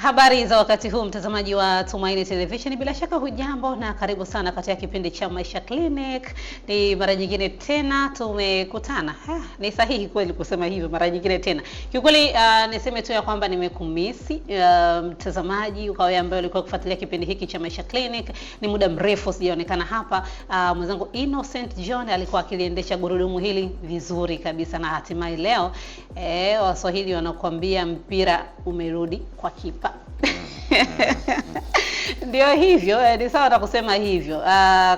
Habari za wakati huu mtazamaji wa Tumaini Television, bila shaka hujambo na karibu sana katika kipindi cha Maisha Clinic. Ni mara nyingine tena tumekutana. Ni sahihi kweli kusema hivyo, mara nyingine tena. Kiukweli niseme tu ya kwamba nimekumisi mtazamaji ukawa ambaye ulikuwa kufuatilia kipindi hiki cha Maisha Clinic. Ni muda mrefu sijaonekana hapa. Mwenzangu Innocent John alikuwa akiliendesha gurudumu hili vizuri kabisa, na hatimaye leo Waswahili wanakuambia mpira umerudi kwa kipa. Ndio hivyo, ni sawa na kusema hivyo.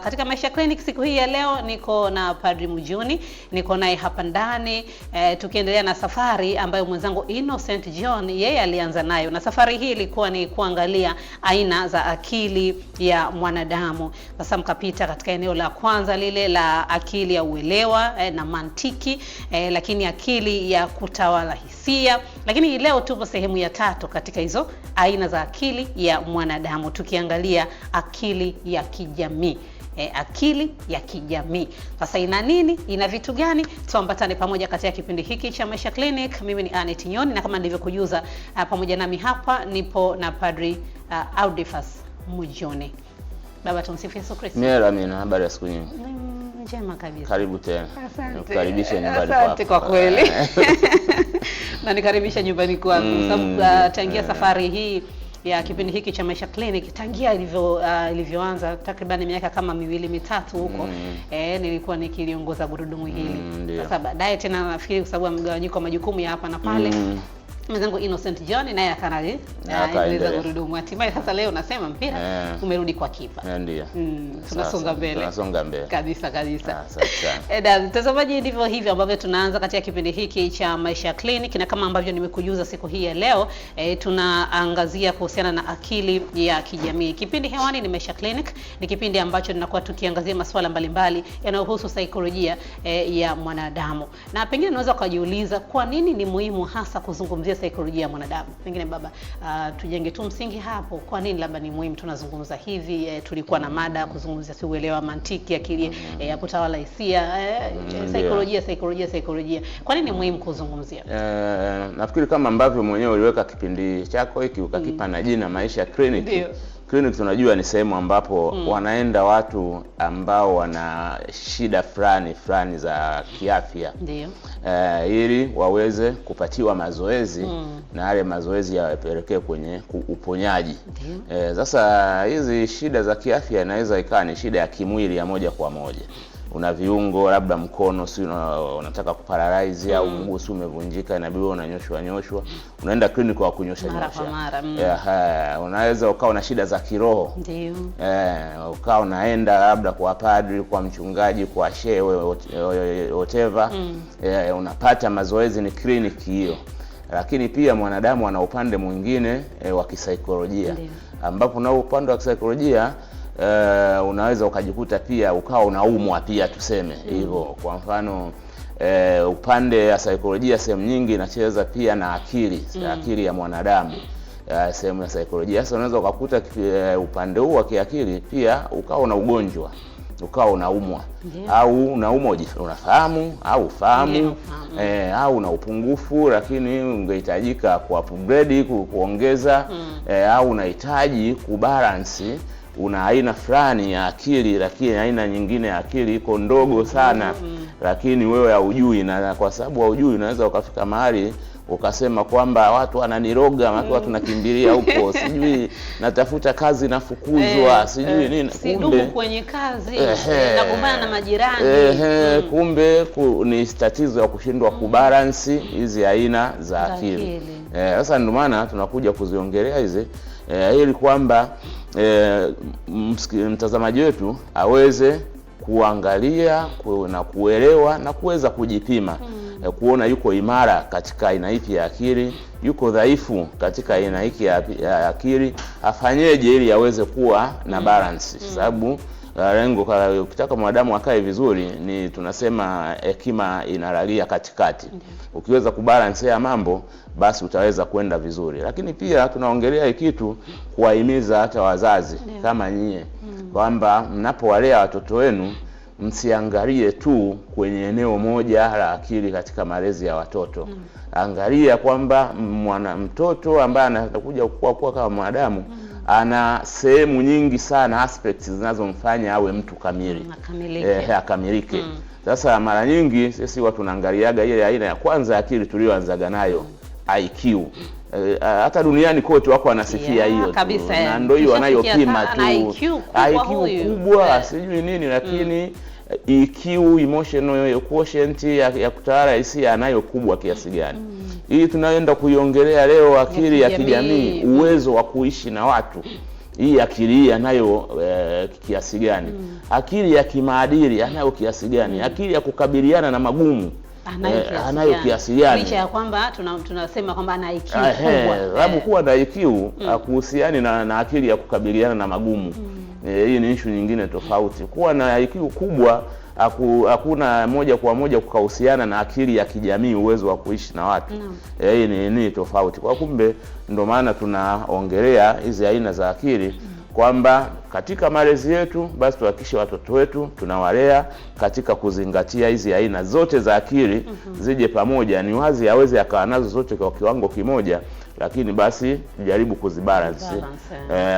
Katika Maisha Clinic siku hii ya leo niko na Padri Mujuni, niko naye hapa ndani tukiendelea na safari ambayo mwenzangu Innocent John yeye alianza nayo. Na safari hii ilikuwa ni kuangalia aina za akili ya mwanadamu. Sasa mkapita katika eneo la kwanza lile la akili ya uelewa na mantiki, lakini akili ya kutawala hisia. Lakini leo tupo sehemu ya 3 katika hizo aina za akili ya mwanadamu, tukiangalia akili ya kijamii. Akili ya kijamii. Sasa ina nini? Ina vitu gani? Tuambatane pamoja katika kipindi hiki cha Maisha Clinic. Mimi ni Anet Nyoni, na kama nilivyokujuza pamoja nami hapa nipo na Padri Audifas Mujuni. Baba tumsifu Yesu Kristo. Amina. Habari ya siku nyingi? Njema kabisa. Karibu tena. Nikukaribishe nyumbani kwako. Asante kwa kweli. Na nikaribisha nyumbani kwangu sababu tangia safari hii ya kipindi hiki cha Maisha Clinic, tangia ilivyoanza takriban miaka kama 2-3 huko, nilikuwa nikiliongoza gurudumu hili. Sasa baadaye tena nafikiri kwa sababu ya mgawanyiko wa majukumu ya hapa na pale, mwenzangu Innocent John naye akaendeleza gurudumu. Hatimaye sasa leo nasema mpira umerudi kwa kipa. Ndio. Tunasonga mbele. Kabisa. Sasa. Mtazamaji, ndivyo hivyo ambavyo tunaanza katika kipindi hiki cha Maisha Clinic, na kama ambavyo nimekujuza siku hii ya leo tunaangazia kuhusiana na akili ya kijamii. Kipindi hewani ni Maisha Clinic, ni kipindi ambacho tunakuwa tukiangazia masuala mbalimbali yanayohusu saikolojia ya mwanadamu. Na pengine unaweza kujiuliza kwa nini ni muhimu hasa kuzungumzia saikolojia ya mwanadamu. Pengine baba, tujenge tu msingi hapo. Kwa nini labda ni muhimu tunazungumza hivi? Tulikuwa na mada kuzungumzia uelewa, mantiki, akili ya kutawala hisia, saikolojia. Kwa nini ni muhimu kuzungumzia? Nafikiri kama ambavyo mwenyewe uliweka kipindi chako hiki ukakipa na jina Maisha Clinic. Ndio. Clinic tunajua ni sehemu ambapo wanaenda watu ambao wana shida fulani za kiafya. Ndio. Ili waweze kupatiwa mazoezi na yale mazoezi yapelekee kwenye uponyaji. Sasa hizi shida za kiafya inaweza ikawa ni shida ya kimwili ya moja kwa moja. Una viungo labda mkono si unataka kuparalyze au mguu si umevunjika, inabidi unanyoshwa. Unaenda clinic kwa kunyosha. Unaweza ukawa na shida za kiroho. Ndio. Ukawa unaenda labda kwa padri, kwa mchungaji, kwa shehe, whatever. Unapata mazoezi, ni clinic hiyo. Lakini pia mwanadamu ana upande mwingine wa kisaikolojia, ambapo na upande wa kisaikolojia unaweza ukajikuta pia ukawa unaumwa pia, tuseme hivyo. Kwa mfano upande wa saikolojia sehemu nyingi inacheza pia na akili ya mwanadamu. Sehemu ya saikolojia sasa unaweza ukakuta upande huu wa kiakili pia ukawa una ugonjwa, ukawa unaumwa. Au unaumwa unafahamu au ufahamu, au una upungufu lakini ungehitajika ku-upgrade, kuongeza, au unahitaji kubalance. Una aina fulani ya akili lakini aina nyingine ya akili iko ndogo sana, lakini wewe haujui, na kwa sababu haujui unaweza ukafika mahali ukasema kwamba watu wananiroga, watu tunakimbilia huko, sijui natafuta kazi nafukuzwa, sijui nini, kumbe kwenye kazi nakumbana na majirani. Kumbe ni tatizo ya kushindwa kubalance hizi aina za akili. Sasa ndio maana tunakuja kuziongelea hizi ili kwamba mtazamaji wetu aweze kuangalia na kuelewa na kuweza kujipima, kuona yuko imara katika aina ipi ya akili, yuko dhaifu katika aina hiki ya akili, afanyeje ili aweze kuwa na balance. Sababu lengo ukitaka mwanadamu akae vizuri ni tunasema hekima inalalia katikati. Ukiweza kubalance ya mambo basi utaweza kwenda vizuri. Lakini pia tunaongelea kitu kuwahimiza hata wazazi kama nyie kwamba mnapowalea watoto wenu msiangalie tu kwenye eneo moja la akili katika malezi ya watoto. Angalia kwamba mtoto ambaye anakuja kukua kama mwanadamu ana sehemu nyingi sana, aspects zinazomfanya awe mtu kamili, akamilike. Sasa mara nyingi sisi watu tunaangaliaga ile aina ya kwanza akili tulioanzaga nayo, IQ. Hata duniani kote wako wanasifia hiyo na ndio hiyo wanayopima tu, IQ kubwa sijui nini, lakini EQ, emotional quotient, ya kutawala hisia anayo kubwa kiasi gani. Hii tunaenda kuiongelea leo, akili ya kijamii, uwezo wa kuishi na watu. Hii akili anayo kiasi gani? Akili ya kimaadili anayo kiasi gani? Akili ya kukabiliana na magumu anayo kiasi gani? Licha ya kwamba tunasema kwamba ana IQ kubwa. Sababu kuwa na IQ hakuhusiani na akili ya kukabiliana na magumu. Hii ni issue nyingine tofauti. Kuwa na IQ kubwa hakuna moja kwa moja kukahusiana na akili ya kijamii, uwezo wa kuishi na watu. Hii ni tofauti. Kwa kumbe ndio maana tunaongelea hizi aina za akili, kwamba katika malezi yetu basi tuhakikishe watoto wetu tunawalea katika kuzingatia hizi aina zote za akili zije pamoja. Ni wazi aweze akawa nazo zote kwa kiwango kimoja, lakini basi jaribu kuzibalance.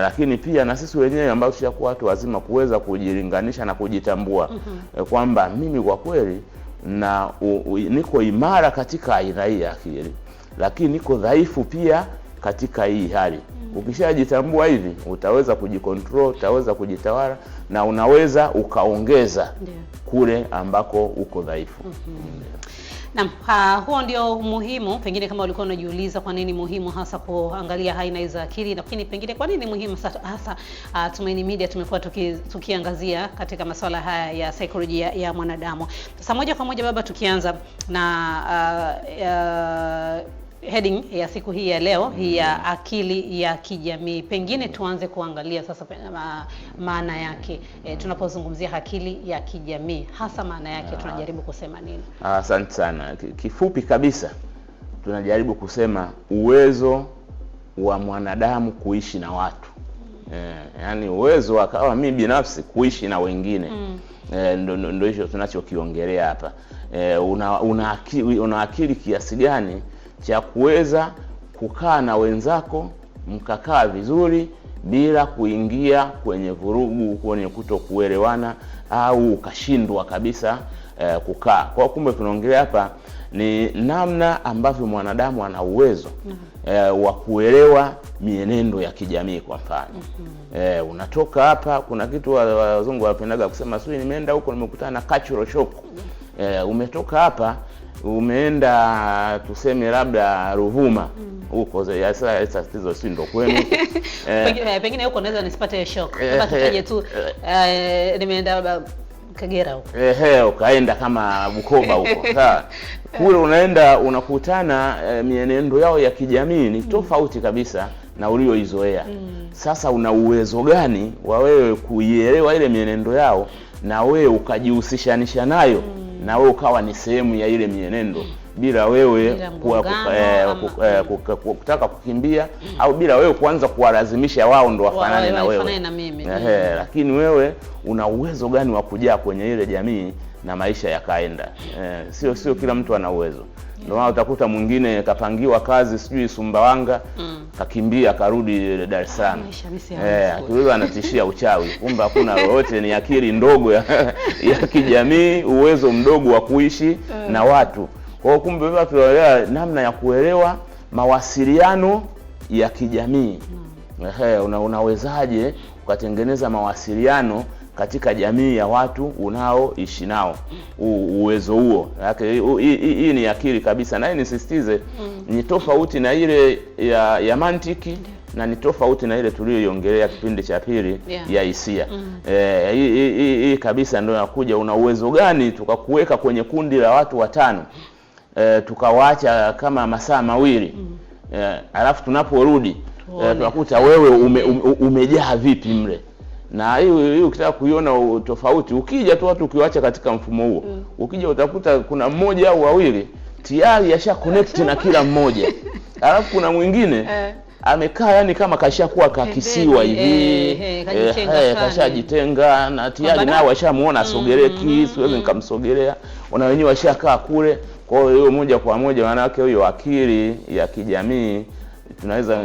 Lakini pia na sisi wenyewe ambao tushakuwa watu wazima kuweza kujilinganisha na kujitambua kwamba mimi kwa kweli na niko imara katika aina hii ya akili, lakini niko dhaifu pia katika hii hali. Ukishajitambua hivi utaweza kujikontrol, utaweza kujitawala, na unaweza ukaongeza kule ambako uko dhaifu. Naam, huo ndio muhimu. Pengine kama ulikuwa unajiuliza kwa nini muhimu hasa kuangalia aina hizo za akili, lakini pengine kwa nini muhimu hasa Tumaini Media tumekuwa tukiangazia katika masuala haya ya saikolojia ya mwanadamu. Sasa moja kwa moja baba, tukianza na heading ya siku hii ya leo, hii ya akili ya kijamii, pengine tuanze kuangalia sasa maana yake. Tunapozungumzia akili ya kijamii, hasa maana yake tunajaribu kusema nini? Asante sana. Kifupi kabisa tunajaribu kusema uwezo wa mwanadamu kuishi na watu. Yaani uwezo akawa mimi binafsi kuishi na wengine. Ndio hicho tunachokiongelea hapa. Una akili kiasi gani cha kuweza kukaa na wenzako mkakaa vizuri bila kuingia kwenye vurugu, kwenye kutokuelewana au ukashindwa kabisa kukaa. Kwa kumbe tunaongelea hapa ni namna ambavyo mwanadamu ana uwezo wa kuelewa mienendo ya kijamii. Kwa mfano unatoka hapa, kuna kitu wazungu wapendaga kusema sio, nimeenda huko nimekutana na cultural shock. Umetoka hapa umeenda tuseme labda Ruvuma huko, sasa hizo si ndo kwenu. Pengine huko naweza nisipate shock. Kama tutaje tu nimeenda Kagera huko. Ukaenda kama Bukoba huko. Sawa. Kule unaenda unakutana mienendo yao ya kijamii ni tofauti kabisa na ulioizoea. Sasa una uwezo gani wa wewe kuielewa ile mienendo yao na wewe ukajihusishanisha nayo na wewe ukawa ni sehemu ya ile mienendo bila wewe kutaka kukimbia au bila wewe kuanza kuwalazimisha wao ndo wafanane na wewe. Lakini wewe una uwezo gani wa kujaa kwenye ile jamii na maisha yakaenda? Sio kila mtu ana uwezo. Ndio maana utakuta mwingine kapangiwa kazi sijui Sumbawanga, kakimbia karudi Dar es Salaam. Akiwezo anatishia uchawi. Kumbe hakuna lolote, ni akili ndogo ya kijamii, uwezo mdogo wa kuishi na watu. Kwa kumbe wewe tunaelewa namna ya kuelewa mawasiliano ya kijamii. Unawezaje ukatengeneza mawasiliano katika jamii ya watu unaoishi nao? Uwezo huo hii ni akili kabisa, na nisisitize ni tofauti na ile ya mantiki na ni tofauti na ile tuliyoiongelea kipindi cha pili ya hisia. Hii kabisa ndio inakuja, una uwezo gani tukakuweka kwenye kundi la watu 5 tukawaacha kama masaa mawili alafu tunaporudi tunakuta wewe umejaa vipi mle. Na hiyo ukitaka kuiona tofauti, ukija tu watu ukiwaacha katika mfumo huo, ukija utakuta kuna mmoja au wawili tayari yasha connect na kila mmoja. Alafu kuna mwingine amekaa yani kama kashakuwa kakisiwa hivi, kashajitenga na tayari nao washamuona sogereki, siwezi nikamsogelea, na wenyewe washakaa kule. Kwa hiyo moja kwa moja wanawake huyo akili ya kijamii tunaweza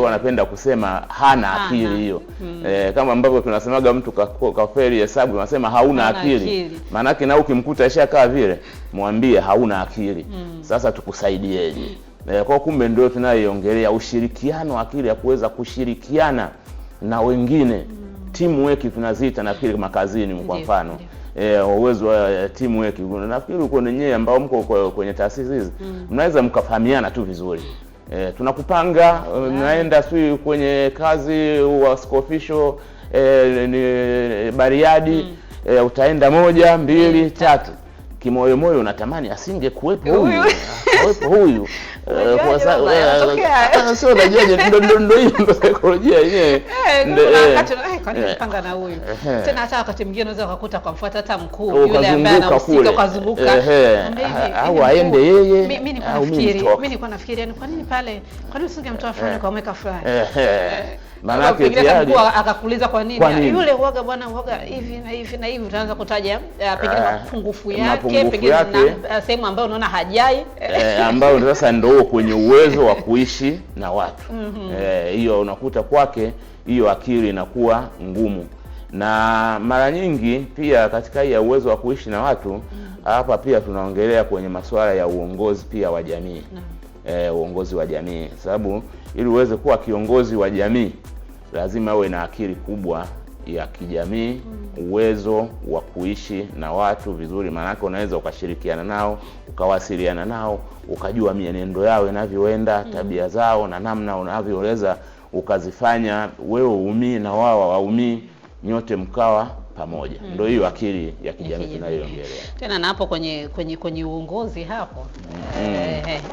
kwa napenda kusema hana akili hiyo. Kama ambavyo tunasemaga mtu kafeli hesabu tunasema hauna akili. Maana yake na ukimkuta ashakaa vile mwambie hauna akili. Sasa tukusaidieje? Kwa kumbe ndio tunayoongelea ushirikiano, akili ya kuweza kushirikiana na wengine. Teamwork tunaziita nafikiri makazini kwa mfano. Uwezo wa teamwork nafikiri uko nenyewe ambao mko kwenye taasisi hizi mnaweza mkafahamiana tu vizuri. Tunakupanga mnaenda sio kwenye kazi wa official ni Bariadi, utaenda 1 2 3 kimoyo moyo unatamani asinge kuwepo huyu kwa sababu sio najeje ndio hiyo ndio saikolojia yenyewe ndio wakati panga na huyu tena. Hata wakati mwingine unaweza kukuta kwa mfuata hata mkuu yule ambaye anahusika kuzunguka au aende yeye. Mimi nilikuwa nafikiri yani kwa nini pale, kwa nini usingemtoa fulani kwa mweka fulani? Maana yake tayari akakuuliza kwa nini yule huaga bwana huaga hivi na hivi na hivi, utaanza kutaja pengine mapungufu yake, pengine sehemu ambayo unaona hajai ambao sasa ndio kwenye uwezo wa kuishi na watu. Hiyo unakuta kwake hiyo akili inakuwa ngumu. Na mara nyingi pia katika hii uwezo wa kuishi na watu hapa pia tunaongelea kwenye masuala ya uongozi pia wa jamii. Uongozi wa jamii, sababu ili uweze kuwa kiongozi wa jamii lazima uwe na akili kubwa ya kijamii, uwezo wa kuishi na watu vizuri. Maana yake unaweza ukashirikiana nao, ukawasiliana nao, ukajua mienendo yao inavyoenda, tabia zao na namna unavyoweza ukazifanya wewe uumii na wao waumii, nyote mkawa pamoja. Ndio hiyo akili ya kijamii tunayoongelea. Tena na hapo kwenye uongozi hapo.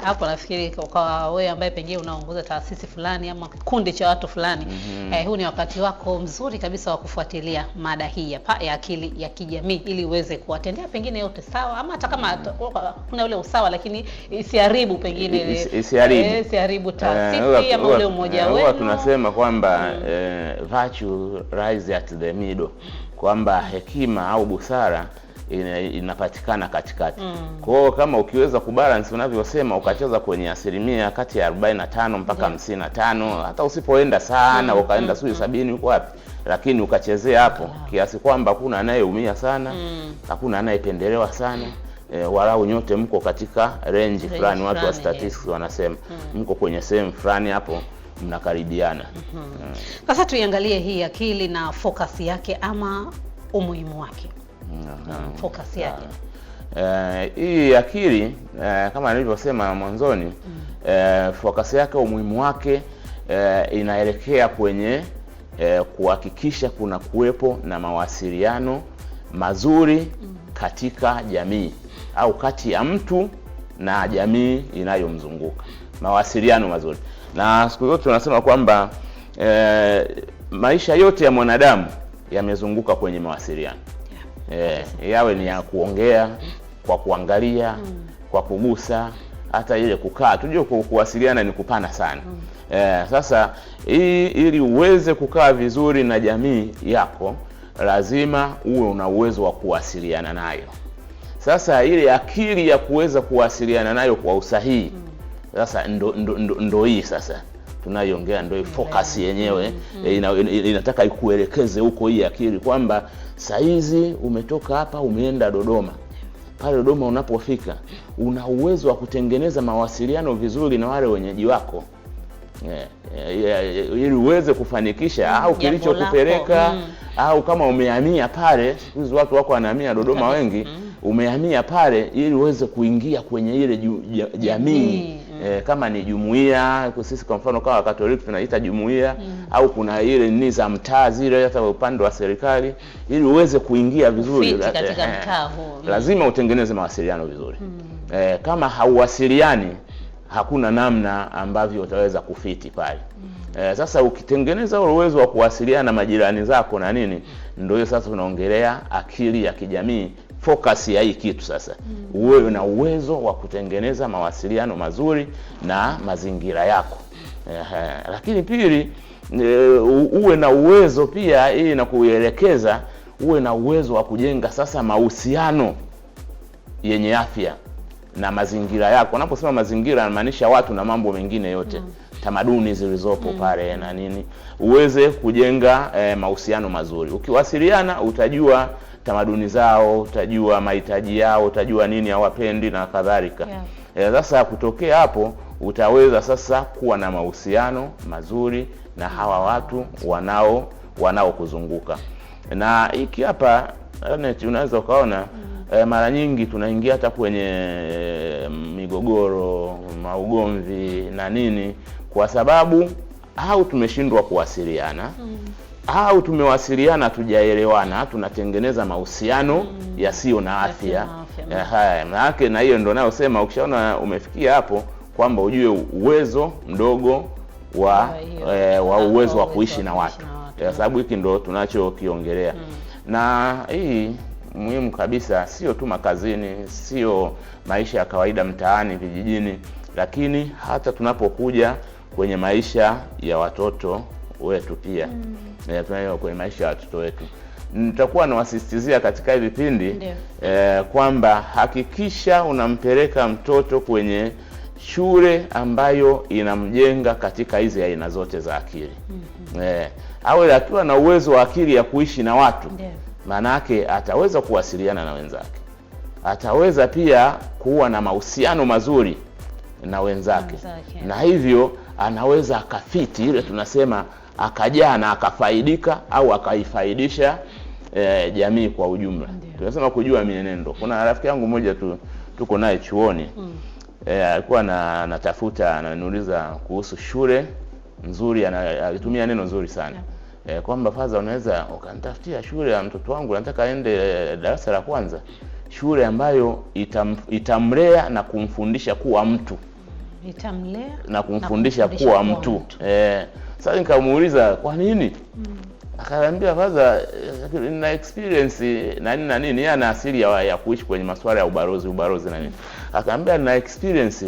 Hapo nafikiri kwa wewe ambaye pengine unaongoza taasisi fulani ama kundi cha watu fulani, huu ni wakati wako mzuri kabisa wa kufuatilia mada hii ya akili ya kijamii ili uweze kuwatendea pengine yote sawa, ama hata kama kuna ule usawa lakini isiharibu pengine isiharibu taasisi ama ule umoja wenu. Huwa tunasema kwamba virtue rise at the middle, kwamba hekima au busara inapatikana katikati. Kwa hiyo kama ukiweza kubalance unavyosema, ukacheza kwenye asilimia kati ya 45 mpaka 55, hata usipoenda sana ukaenda 70 uko wapi, lakini ukachezea hapo kiasi kwamba hakuna anayeumia sana, hakuna anayependelewa sana, walau nyote mko katika range fulani. Watu wa statistics wanasema mko kwenye sehemu fulani hapo mnakaribiana. Sasa tuiangalie hii akili na focus yake ama umuhimu wake. Focus yake. Hii akili kama nilivyosema mwanzoni, focus yake, umuhimu wake inaelekea kwenye kuhakikisha kuna kuwepo na mawasiliano mazuri katika jamii au kati ya mtu na jamii inayomzunguka. Mawasiliano mazuri. Na siku zote tunasema kwamba maisha yote ya mwanadamu yamezunguka kwenye mawasiliano. Yawe ni ya kuongea, kwa kuangalia, kwa kugusa, hata ile kukaa. Tujue kuwasiliana ni kupana sana. Sasa ili uweze kukaa vizuri na jamii yako, lazima uwe una uwezo wa kuwasiliana nayo. Sasa ile akili ya kuweza kuwasiliana nayo kwa usahihi, sasa ndo hii sasa tunayoongea, ndio focus yenyewe. Inataka ikuelekeze huko hii akili kwamba saizi umetoka hapa umeenda Dodoma. Pale Dodoma unapofika una uwezo wa kutengeneza mawasiliano vizuri na wale wenyeji wako. Ili uweze kufanikisha au kilichokupeleka, au kama umehamia pale, hizo watu wako wanahamia Dodoma wengi, umehamia pale ili uweze kuingia kwenye ile jamii. Kama ni jumuiya, sisi kwa mfano kama Katoliki tunaita jumuiya, au kuna ile nini za mtaa zile hata upande wa serikali, ili uweze kuingia vizuri katika mtaa huo. Lazima utengeneze mawasiliano vizuri. Kama hauwasiliani hakuna namna ambavyo utaweza kufiti pale. Sasa ukitengeneza uwezo wa kuwasiliana na majirani zako na nini, ndio sasa tunaongelea akili ya kijamii. Focus ya hii kitu sasa, uwe na uwezo wa kutengeneza mawasiliano mazuri na mazingira yako. Lakini pili, uwe na uwezo pia hii na kuelekeza, uwe na uwezo wa kujenga sasa mahusiano yenye afya na mazingira yako. Unaposema mazingira inamaanisha watu na mambo mengine yote, tamaduni zilizopo pale na nini, uweze kujenga mahusiano mazuri. Ukiwasiliana utajua tamaduni zao, utajua mahitaji yao, utajua nini hawapendi na kadhalika. Sasa kutokea hapo utaweza sasa kuwa na mahusiano mazuri na hawa watu wanao kuzunguka. Na hiki hapa unaweza ukaona mara nyingi tunaingia hata kwenye migogoro, maugomvi na nini, kwa sababu au tumeshindwa kuwasiliana, au tumewasiliana tujaelewana, tunatengeneza mahusiano yasiyo na afya. Maana na hiyo ndio nayosema, ukishaona umefikia hapo kwamba ujue uwezo mdogo wa uwezo wa kuishi na watu, kwa sababu hiki ndio tunachokiongelea. Na hii muhimu kabisa, sio tu makazini, sio maisha ya kawaida mtaani, vijijini, lakini hata tunapokuja kwenye maisha ya watoto wetu pia. Kwenye maisha ya watoto wetu nitakuwa nawasisitizia katika hivi vipindi kwamba hakikisha unampeleka mtoto kwenye shule ambayo inamjenga katika hizi aina zote za akili. Awe akiwa na uwezo wa akili ya kuishi na watu, maana yake ataweza kuwasiliana na wenzake, ataweza pia kuwa na mahusiano mazuri na wenzake, na hivyo anaweza akafiti ile tunasema akajaa na akafaidika au akaifaidisha jamii kwa ujumla. Tunasema kujua mienendo. Kuna rafiki yangu mmoja tuko naye chuoni, alikuwa anatafuta, ananiuliza kuhusu shule nzuri, alitumia neno nzuri sana. Kwamba faza, unaweza ukanitafutia shule ya mtoto wangu, nataka aende darasa la kwanza, shule ambayo itamlea na kumfundisha kuwa mtu. Itamlea na kumfundisha kuwa mtu. Sasa nikamuuliza kwa nini? Akaniambia faza, na experience na nini, yana asili ya kuishi kwenye masuala ya ubarozi na nini. Akaniambia na experience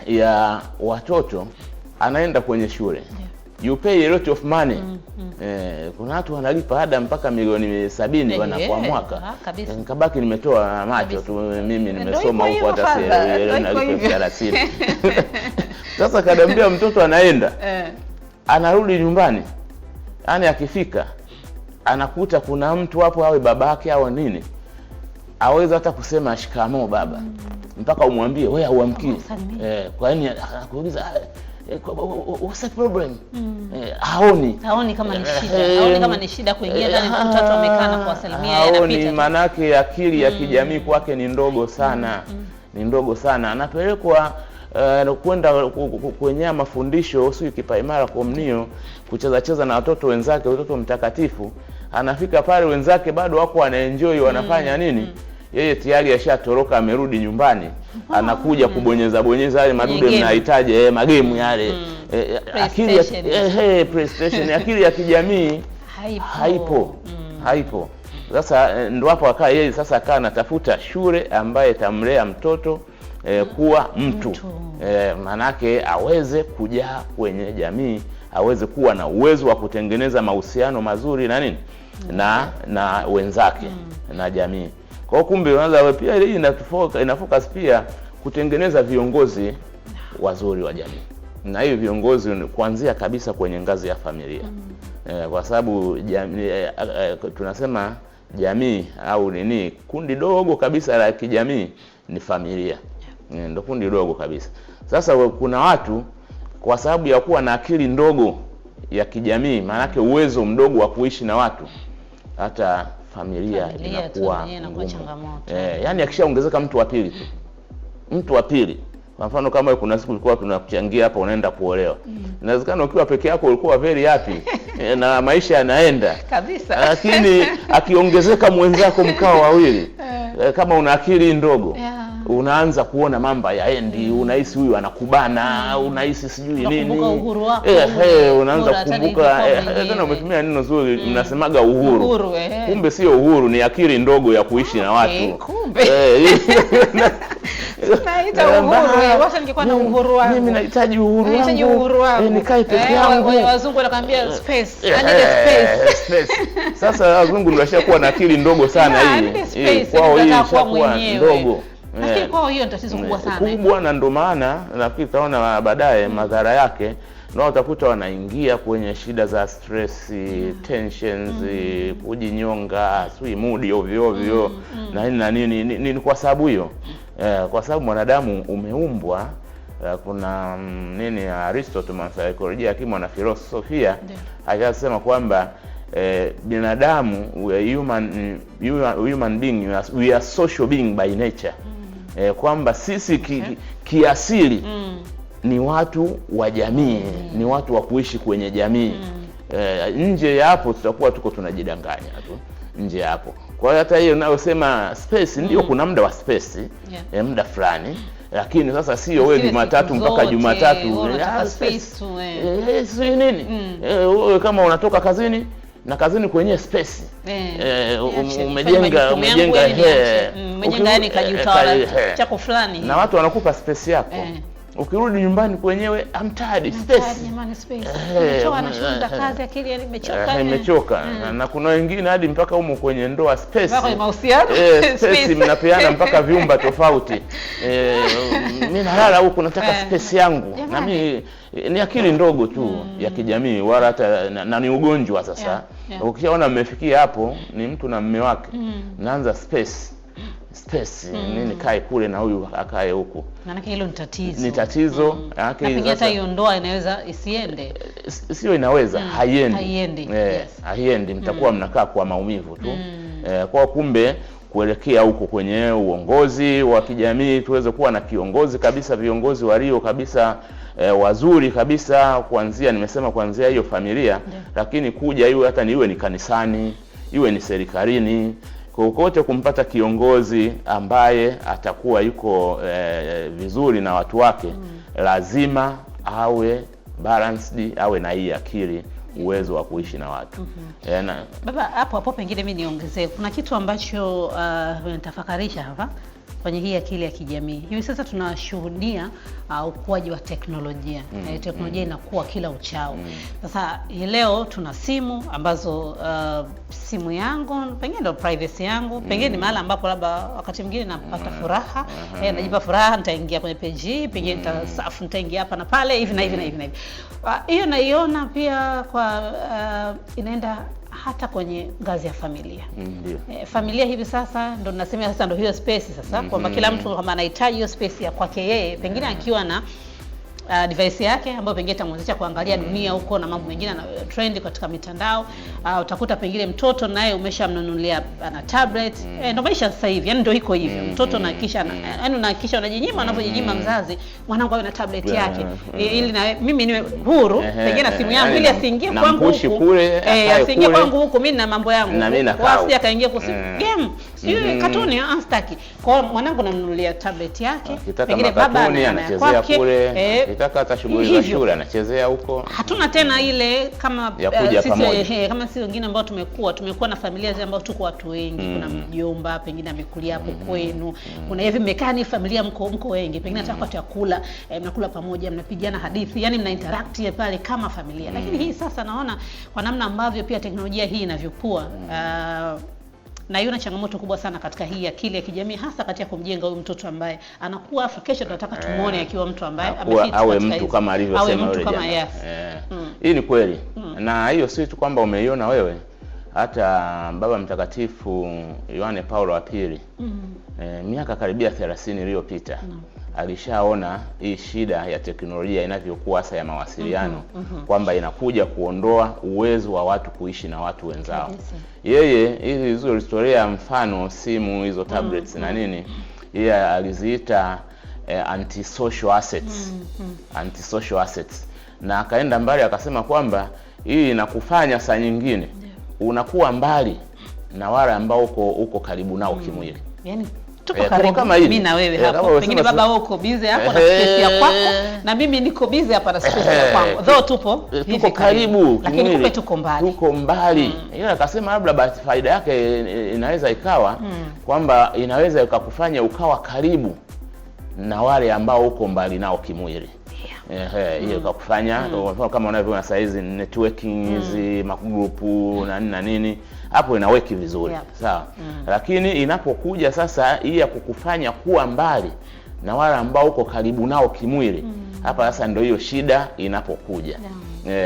ya watoto, anaenda kwenye shule, you pay a lot of money. Kuna watu wanalipa ada mpaka milioni 70 kwa mwaka. Nikabaki nimetoa macho tu, mimi nimesoma huko hata sielewi na lipa 30. Sasa kadambia mtoto anaenda, anarudi nyumbani, yani akifika anakuta kuna mtu hapo, awe babake au nini, aweza hata kusema shikamoo baba, mpaka umwambie wewe hauamkii. Kwa nini? Anakuuliza what's the problem? Haoni kama ni shida, haoni kama ni shida kuingia ndani, mtoto amekaa na kuwasalimia yeye anapita. Maanake akili ya kijamii kwake ni ndogo sana, ni ndogo sana. Anapelekwa kwenda kwenye mafundisho sio kipaimara komnio, kucheza na watoto wenzake, watoto mtakatifu. Anafika pale wenzake bado wako wanaenjoy, wanafanya nini, yeye tayari ashatoroka, amerudi nyumbani. Anakuja kubonyeza yale madude mnahitaji, magemu yale, akili ya PlayStation, akili ya kijamii haipo. Sasa ndio hapo akaa yeye sasa akaa anatafuta shule ambaye tamlea mtoto kuwa mtu. Manake aweze kujaa kwenye jamii, aweze kuwa na uwezo wa kutengeneza mahusiano mazuri na nini, na wenzake na jamii. Kwa kumbe unaanza pia hii inafocus pia kutengeneza viongozi wazuri wa jamii. Na hiyo viongozi kuanzia kabisa kwenye ngazi ya familia. Kwa sababu tunasema jamii au nini, kundi dogo kabisa la kijamii ni familia. Ndio kundi dogo kabisa. Sasa kuna watu kwa sababu ya kuwa na akili ndogo ya kijamii, maana yake uwezo mdogo wa kuishi na watu, hata familia inakuwa changamoto. Yani akishaongezeka mtu wa pili, kwa mfano kama kuna siku ulikuwa tunakuchangia hapa unaenda kuolewa, inawezekana ukiwa peke yako ulikuwa very happy na maisha yanaenda kabisa, lakini akiongezeka mwenzako mkao wawili, kama una akili ndogo, unaanza kuona mambo yaendi, unahisi huyu anakubana, unahisi sijui nini. Unakumbuka uhuru wako. Unaanza kukumbuka tena umetumia neno zuri, mnasemaga uhuru. Kumbe sio uhuru, ni akili ndogo ya kuishi na watu. Kumbe. Naita uhuru, wacha ningekuwa na uhuru wangu. Mimi nahitaji uhuru wangu. Nikae peke yangu. Wazungu wanakuambia space. Space. Sasa wazungu ndio washakuwa na akili ndogo sana hii. Kwao hii ishakuwa ndogo. Lakini kwao hiyo ni tatizo kubwa sana. Kubwa, na ndio maana nafikiri taona baadaye madhara yake ndio utakuta wanaingia kwenye shida za stress, tensions, kujinyonga, sui mood ovyo na nini. Ni kwa sababu hiyo. Kwa sababu mwanadamu umeumbwa, kuna nini Aristotle, mwanasaikolojia akimu na filosofia, akasema kwamba binadamu, human being, we are social being by nature. Kwamba sisi kiasili ni watu wa jamii, ni watu wa kuishi kwenye jamii. Nje ya hapo tutakuwa tuko tunajidanganya tu nje ya hapo. Kwa hiyo hata hiyo unayosema space, ndio kuna muda wa space, muda fulani, lakini sasa sio wewe Jumatatu mpaka Jumatatu space tu sio nini. Wewe kama unatoka kazini na kazini kwenye space, umejenga yani kajitawala chako fulani, na watu wanakupa space yako. Ukirudi nyumbani kwenyewe amtadi space. Jamani space. Nimechoka na shughuli kazi, akili imechoka. Na kuna wengine hadi mpaka humo kwenye ndoa space. Mpaka mahusiano space mnapeana mpaka vyumba tofauti. Mimi nalala huko nataka space yangu. Na mimi ni akili ndogo tu ya kijamii, wala hata na ni ugonjwa sasa. Ukishaona mmefikia hapo, ni mtu na mume wake, naanza space nini, kae kule na huyu akae huku. Maana hilo ni tatizo. Ni tatizo. Lakini hata hiyo ndoa inaweza isiende. Sio inaweza, haiendi. Haiendi, mtakuwa mnakaa kwa maumivu tu. Kwa kumbe kuelekea huko kwenye uongozi wa kijamii, tuweze kuwa na kiongozi kabisa, viongozi walio kabisa wazuri kabisa, kuanzia hiyo familia, lakini kuja iwe hata iwe ni kanisani, iwe ni serikalini, kokote kumpata kiongozi ambaye atakuwa yuko vizuri na watu wake, lazima awe balanced, awe na hii akili, uwezo wa kuishi na watu. Baba, hapo pengine mimi niongezee, kuna kitu ambacho nitafakarisha hapa kwenye hii akili ya kijamii. Hivi sasa tunashuhudia ukuaji wa teknolojia. Teknolojia inakuwa kila uchao. Sasa leo tuna simu ambazo simu yangu pengine ndio privacy yangu, pengine ni mahali ambapo labda wakati mwingine napata furaha, najipa furaha, nitaingia kwenye page, pengine nitaingia hapa na pale hivi na hivi na hivi na hivi. Hiyo naiona pia kwa inaenda hata kwenye ngazi ya familia. Familia hivi sasa ndo nasema sasa ndo hiyo space sasa, kwamba kila mtu kama anahitaji hiyo space ya kwake yeye, pengine akiwa na device yake ambayo pengine itamwezesha kuangalia dunia huko na mambo mengine na trend katika mitandao. Utakuta pengine mtoto naye umeshamnunulia ana tablet. Ndio maisha sasa hivi, yani ndio iko hivyo. Mtoto na kisha yani unahakisha unajinyima, unapojinyima mzazi, mwanangu awe na tablet yake ili na mimi niwe huru, pengine na simu yangu ili asiingie kwangu huko. Asiingie kwangu huko, mimi na mambo yangu. Wasije akaingia kwa game. Sio katuni anstaki. Kwa mwanangu namnunulia tablet yake, pengine baba anachezea kule. Kitaka hata shughuli za shule anachezea huko. Hatuna tena ile kama sisi kama sisi wengine ambao tumekuwa na familia zile ambao tuko watu wengi. Kuna mjomba pengine amekulia hapo kwenu. Kuna hivi mmekani familia mko wengi. Pengine hata wakati ya kula mnakula pamoja, mnapigana hadithi, yani mna interact pale kama familia. Lakini hii sasa naona kwa namna ambavyo pia teknolojia hii inavyokua, na hiyo ni changamoto kubwa sana katika hii akili ya kijamii, hasa katika kumjenga huyu mtoto ambaye anakuwa Afrika. Kesho tunataka tumuone akiwa mtu ambaye awe mtu kama alivyosema yule jamaa. Hii ni kweli. Na hiyo si tu kwamba umeiona wewe, hata Baba Mtakatifu Yohane Paulo wa Pili miaka karibia 30 iliyopita alishaona hii shida ya teknolojia inavyokuwa hasa ya mawasiliano, kwamba inakuja kuondoa uwezo wa watu kuishi na watu wenzao. Yeye hizo historia, mfano simu hizo tablets na nini, yeye aliziita antisocial assets. Antisocial assets. Na akaenda mbali akasema kwamba hii inakufanya saa nyingine unakuwa mbali na wale ambao uko karibu nao kimwili. Yani Tuko karibu mimi na wewe hapo. Pengine baba uko busy hapo na space ya kwako na mimi niko busy hapa na space ya kwangu. Though tuko karibu, lakini kumbe tuko mbali. Tuko mbali. Ila akasema labda basi faida yake inaweza ikawa kwamba inaweza ikakufanya ukawa karibu na wale ambao uko mbali nao kimwili. Hiyo ikakufanya kama unavyoona saa hizi networking hizi magrupu na nini hapo inaweki vizuri. Sawa. Lakini inapokuja sasa hii ya kukufanya kuwa mbali na wale ambao uko karibu nao kimwili, hapa sasa ndio hiyo shida inapokuja.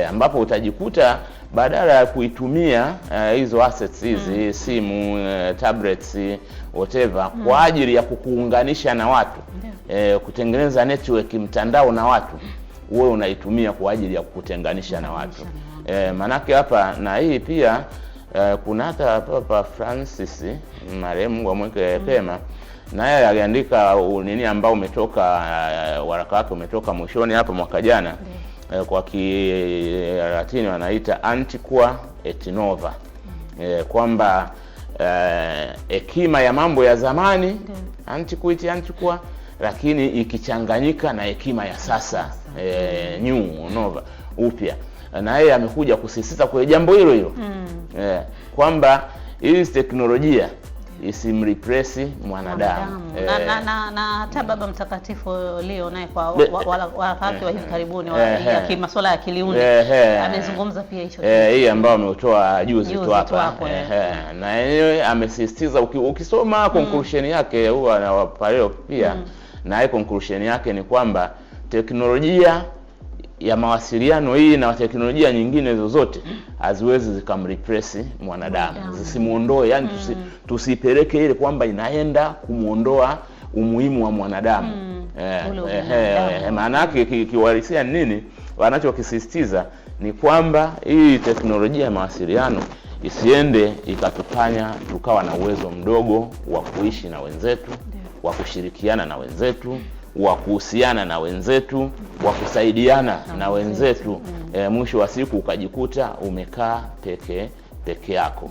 Ambapo utajikuta badala ya kuitumia hizo assets hizi simu, tablets, whatever kwa ajili ya kukuunganisha na watu, kutengeneza network mtandao na watu, wewe unaitumia kwa ajili ya kukutenganisha na watu. Manake hapa na hii pia kuna hata Papa Francis marehemu wa mweke pema, na yeye aliandika nini ambao umetoka waraka wake umetoka mwishoni hapa mwaka jana. Kwa Kilatini wanaita Antiqua et Nova, kwamba hekima ya mambo ya zamani antiquity antiqua, lakini ikichanganyika na hekima ya sasa new nova upya. Na yeye amekuja kusisitiza kwa jambo hilo hilo kwamba hii teknolojia isimreplace mwanadamu. Na hata Baba Mtakatifu Leo naye kwa wakati wa hivi karibuni ya kimasuala ya kiliundi amezungumza pia hicho hii ambao ameutoa juzi tu hapa. Na yeye amesisitiza, ukisoma conclusion yake huwa na Paleo pia, na yeye conclusion yake ni kwamba teknolojia ya mawasiliano hii na teknolojia nyingine zozote haziwezi zikamreplace mwanadamu, zisimuondoe. Yani tusipeleke ile kwamba inaenda kumuondoa umuhimu wa mwanadamu. Maana yake kiwalisia nini wanachokisisitiza ni kwamba hii teknolojia ya mawasiliano isiende ikatufanya tukawa na uwezo mdogo wa kuishi na wenzetu, wa kushirikiana na wenzetu, wa kuhusiana na wenzetu, wa kusaidiana na wenzetu. Mwisho wa siku ukajikuta umekaa peke yako.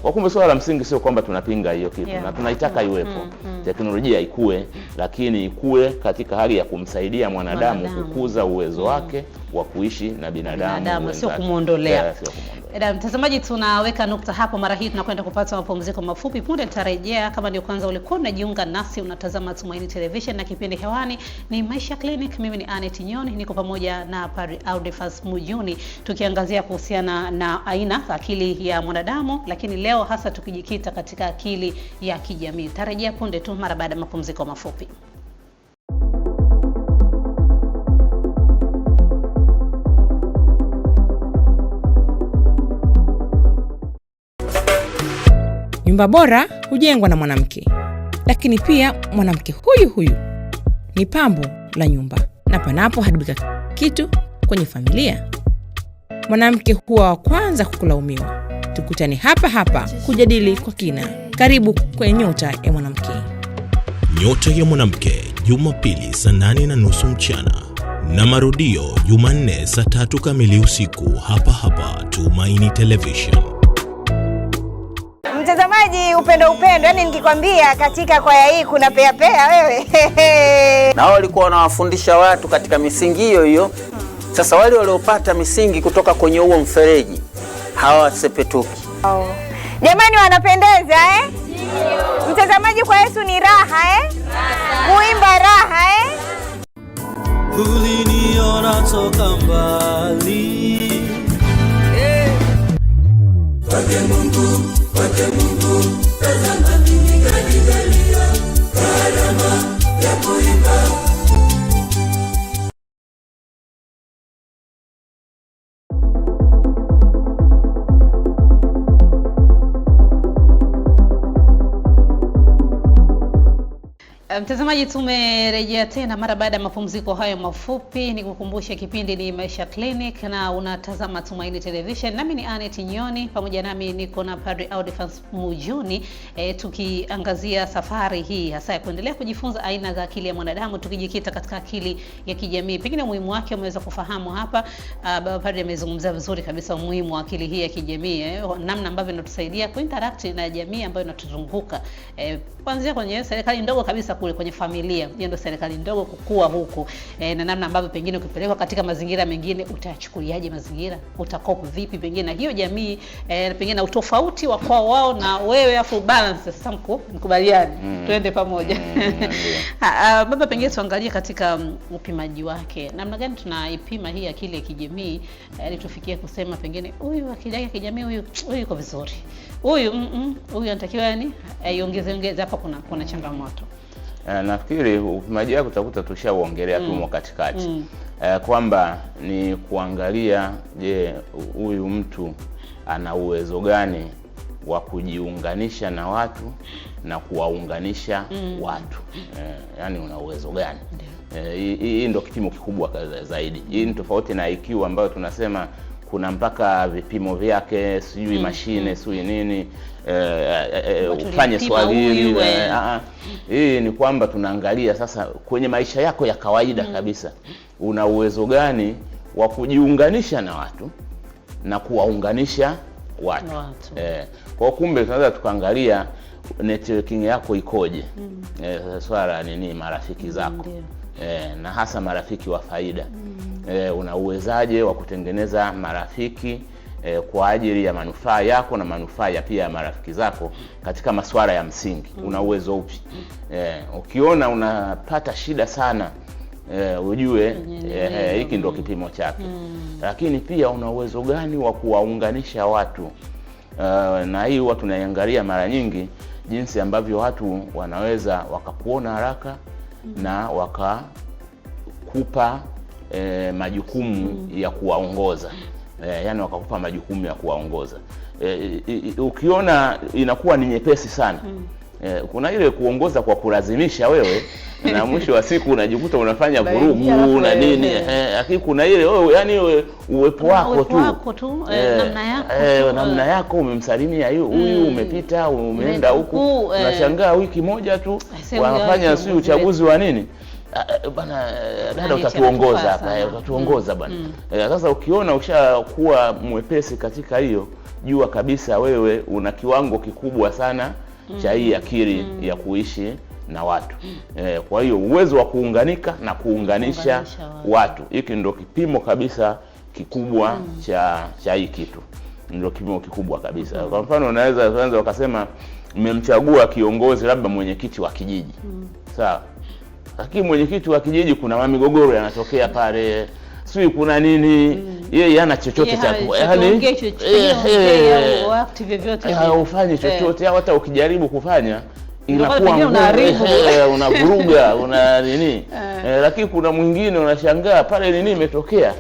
Kwa kumbe swala la msingi sio kwamba tunapinga hiyo kitu, na tunaitaka iwepo. Teknolojia ikue, lakini ikue katika hali ya kumsaidia mwanadamu kukuza uwezo wake wa kuishi na binadamu, sio kumuondolea. Mtazamaji, tunaweka nukta hapo. Mara hii tunakwenda kupata mapumziko mafupi. Punde nitarejea. Kama ndio kwanza ulikuwa unajiunga nasi, unatazama Tumaini Television na kipindi hewani ni Maisha Clinic. Mimi ni Anet Nyoni, niko pamoja na Padri Audefas Mujuni, tukiangazia kuhusiana na aina akili ya mwanadamu, lakini leo hasa tukijikita katika akili ya kijamii. Tarejea punde tu mara baada ya mapumziko mafupi. Nyumba bora hujengwa na mwanamke, lakini pia mwanamke huyu ni pambo la nyumba, na panapo haribika kitu kwenye familia, mwanamke huwa wa kwanza kukulaumiwa. Tukutane hapa kujadili kwa kina. Karibu kwenye Nyota ya Mwanamke. Nyota ya Mwanamke, Jumapili saa 8:30 mchana na marudio Jumanne saa 3 kamili usiku, hapa Tumaini Television. Mtazamaji, upendo, yani nikikwambia katika kwaya hii kuna pea wewe. Na wao walikuwa wanawafundisha watu katika misingi hiyo. Sasa wale waliopata misingi kutoka kwenye huo mfereji hawasepetuki. Jamani, wanapendeza Mtazamaji, kwa Yesu ni raha kuimba raha Uliniona toka mbali. Wake Mungu, tazama mimi kanijalia karama ya kuimba. Mtazamaji, tumerejea tena mara baada ya mapumziko hayo mafupi. Nikukumbushe kipindi ni Maisha Clinic na unatazama Tumaini Television. Nami ni Anet Nyoni, pamoja nami niko na Padri Audiphas Mujuni, tukiangazia safari hii hasa ya kuendelea kujifunza aina za akili ya mwanadamu, tukijikita katika akili ya kijamii. Pengine umuhimu wake umeweza kufahamu hapa. Baba Padri amezungumzia vizuri kabisa umuhimu wa akili hii ya kijamii, namna ambavyo inatusaidia kuinteract na jamii ambayo inatuzunguka, kuanzia kwenye serikali ndogo kabisa kule kwenye familia, hiyo ndio serikali ndogo, kukua huku, na namna ambavyo pengine ukipelekwa katika mazingira mengine utayachukuliaje mazingira, utakopa vipi pengine na hiyo jamii, pengine na utofauti wa kwao wao na wewe, afu balance sasa mkubaliane, tuende pamoja. Baba, pengine tuangalie katika upimaji wake, namna gani tunaipima hii akili ya kijamii ili tufikie kusema pengine huyu akili yake kijamii, huyu yuko vizuri, huyu anatakiwa yani iongeze hapa, kuna changamoto. Nafikiri upimaji wako utakuta tushauongelea tumo katikati, kwamba ni kuangalia, je, huyu mtu ana uwezo gani wa kujiunganisha na watu na kuwaunganisha watu, yani una uwezo gani? Hii ndio kipimo kikubwa zaidi. Hii ni tofauti na IQ ambayo tunasema kuna mpaka vipimo vyake, sijui mashine, sijui nini, ufanye swali hili. Hii ni kwamba tunaangalia sasa kwenye maisha yako ya kawaida kabisa, una uwezo gani wa kujiunganisha na watu na kuwaunganisha watu. Kwa kumbe tunaweza tukaangalia networking yako ikoje, swala nini, marafiki zako, na hasa marafiki wa faida. Una uwezaje wa kutengeneza marafiki kwa ajili ya manufaa yako na manufaa ya pia ya marafiki zako katika masuala ya msingi? Una uwezo upi? Ukiona unapata shida sana, ujue hiki ndio kipimo chake. Lakini pia una uwezo gani wa kuwaunganisha watu? Na hii huwa tunaiangalia mara nyingi, jinsi ambavyo watu wanaweza wakakuona haraka na wakakupa majukumu ya kuwaongoza, yani wakakupa majukumu ya kuwaongoza. Ukiona inakuwa ni nyepesi sana, kuna ile kuongoza kwa kulazimisha wewe na mwisho wa siku unajikuta unafanya vurugu na nini, lakini kuna ile wewe, yani uwepo wako tu, namna yako umemsalimia huyu, umepita umeenda huku, unashangaa wiki moja tu wanafanya si uchaguzi wa nini, bana dada utatuongoza hapa, utatuongoza bana. Sasa ukiona ushakuwa mwepesi katika hiyo, jua kabisa wewe una kiwango kikubwa sana cha hii akili ya kuishi na watu. Kwa hiyo uwezo wa kuunganika na kuunganisha watu, hiki ndio kipimo kabisa kikubwa cha hii kitu, ndio kipimo kikubwa kabisa. Kwa mfano unaweza kwanza wakasema mmemchagua kiongozi labda mwenyekiti wa kijiji, sawa, lakini mwenyekiti wa kijiji kuna mamigogoro yanatokea pale, sio kuna nini, yeye hana chochote cha yani active vyote, ufanye chochote, hata ukijaribu kufanya inakuwa unavuruga, una nini. Lakini kuna mwingine unashangaa pale nini imetokea,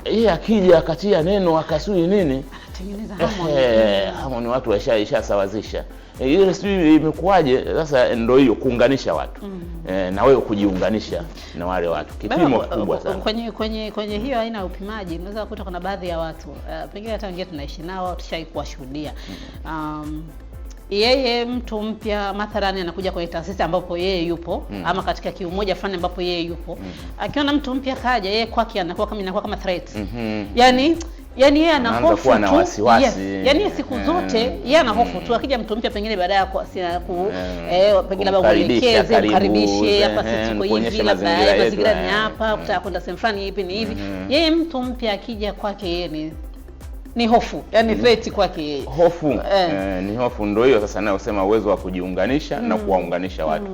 yeye akija akatia neno akasui nini, atengeneza harmony, watu waishasawazisha. Ile sijui imekuaje. Sasa ndio hiyo kuunganisha watu, na wewe kujiunganisha na wale watu, kipimo kikubwa sana. Kwenye hiyo aina ya upimaji unaweza kukuta kuna baadhi ya watu, pengine hata wengine tunaishi nao, tushaikuwashuhudia, yeye mtu mpya mathalani anakuja kwenye taasisi ambapo yeye yupo, ama katika kiumoja fulani ambapo yeye yupo, akiona mtu mpya kaja, yeye kwake inakuwa kama threat. Yani yeye ana hofu tu. Yes. Yani siku zote yeye ana hofu tu, akija mtu mpya pengine baada ya pengine labda kuelekeze, mkaribishe hapa, sisi tuko hivi, labda mazingira ni hapa, kutaka kwenda sehemu fulani hivi ni hivi. Yeye mtu mpya akija kwake, yeye ni hofu, yani threat kwake yeye. Hofu ni hofu, ndio hiyo sasa nayo sema uwezo wa kujiunganisha na kuwaunganisha watu.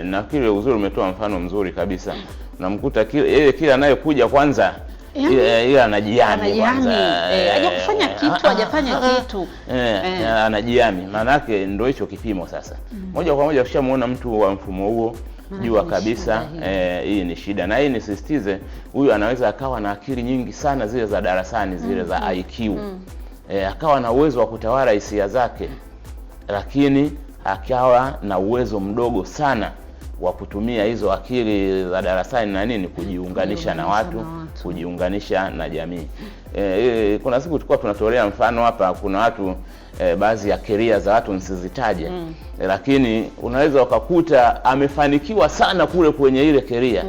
Na kile uzuri umetoa mfano mzuri kabisa. Unamkuta yeye kila anayekuja kwanza yeye anajiami kwanza, hajafanya kitu, anajiami. Maana yake ndio hicho kipimo sasa. Moja kwa moja ukishamuona mtu wa mfumo huo, jua kabisa hii ni shida. Na hii nisisitize, huyu anaweza akawa na akili nyingi sana zile za darasani, zile za IQ, akawa na uwezo wa kutawala hisia zake, lakini akawa na uwezo mdogo sana wa kutumia hizo akili za darasani na nini kujiunganisha na watu, kujiunganisha na jamii. Kuna siku tulikuwa tunatolea mfano hapa, kuna watu baadhi ya career za watu nisizitaje, lakini unaweza ukakuta amefanikiwa sana kule kwenye ile career,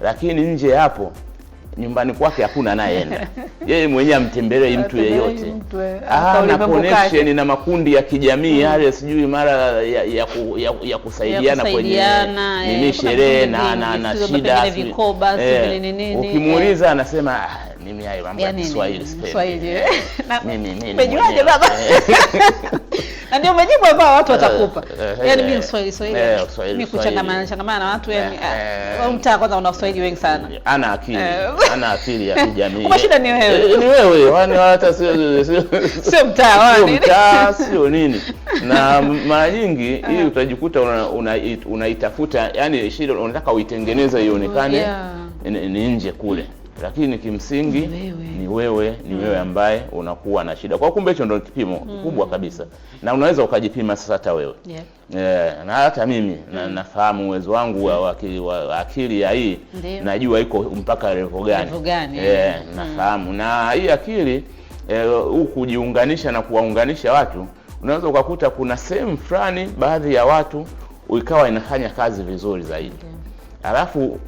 lakini nje hapo nyumbani kwake hakuna anayeenda. Yeye mwenyewe amtembelei mtu yeyote. Na connection na makundi ya kijamii yale sijui mara ya kusaidiana kwenye nini sherehe na shida ukimuuliza anasema mimi hayo mambo ya Kiswahili sipendi. Mimi umejuaje baba? Na ndio umejibu ambao watu watakupa. Yaani mimi Swahili. Mimi kuchangamana na watu yani mtaa kwanza una Waswahili wengi sana. Ana akili ya kijamii. Kwa shida ni wewe. Ni wewe, wani hata sio mtaa wani. Sio mtaa, sio nini. Na mara nyingi ili utajikuta unaitafuta yani shida unataka uitengeneze ionekane ni nje kule. Lakini kimsingi ni wewe ambaye unakuwa na shida. Kwa kumbe hicho ndio kipimo kikubwa kabisa. Na unaweza ukajipima sasa hata wewe. Na hata mimi nafahamu uwezo wangu wa akili ya hii. Najua iko mpaka level gani. Nafahamu. Na hii akili kujiunganisha na kuwaunganisha watu, unaweza ukakuta kuna sehemu fulani baadhi ya watu ikawa inafanya kazi vizuri zaidi. Alafu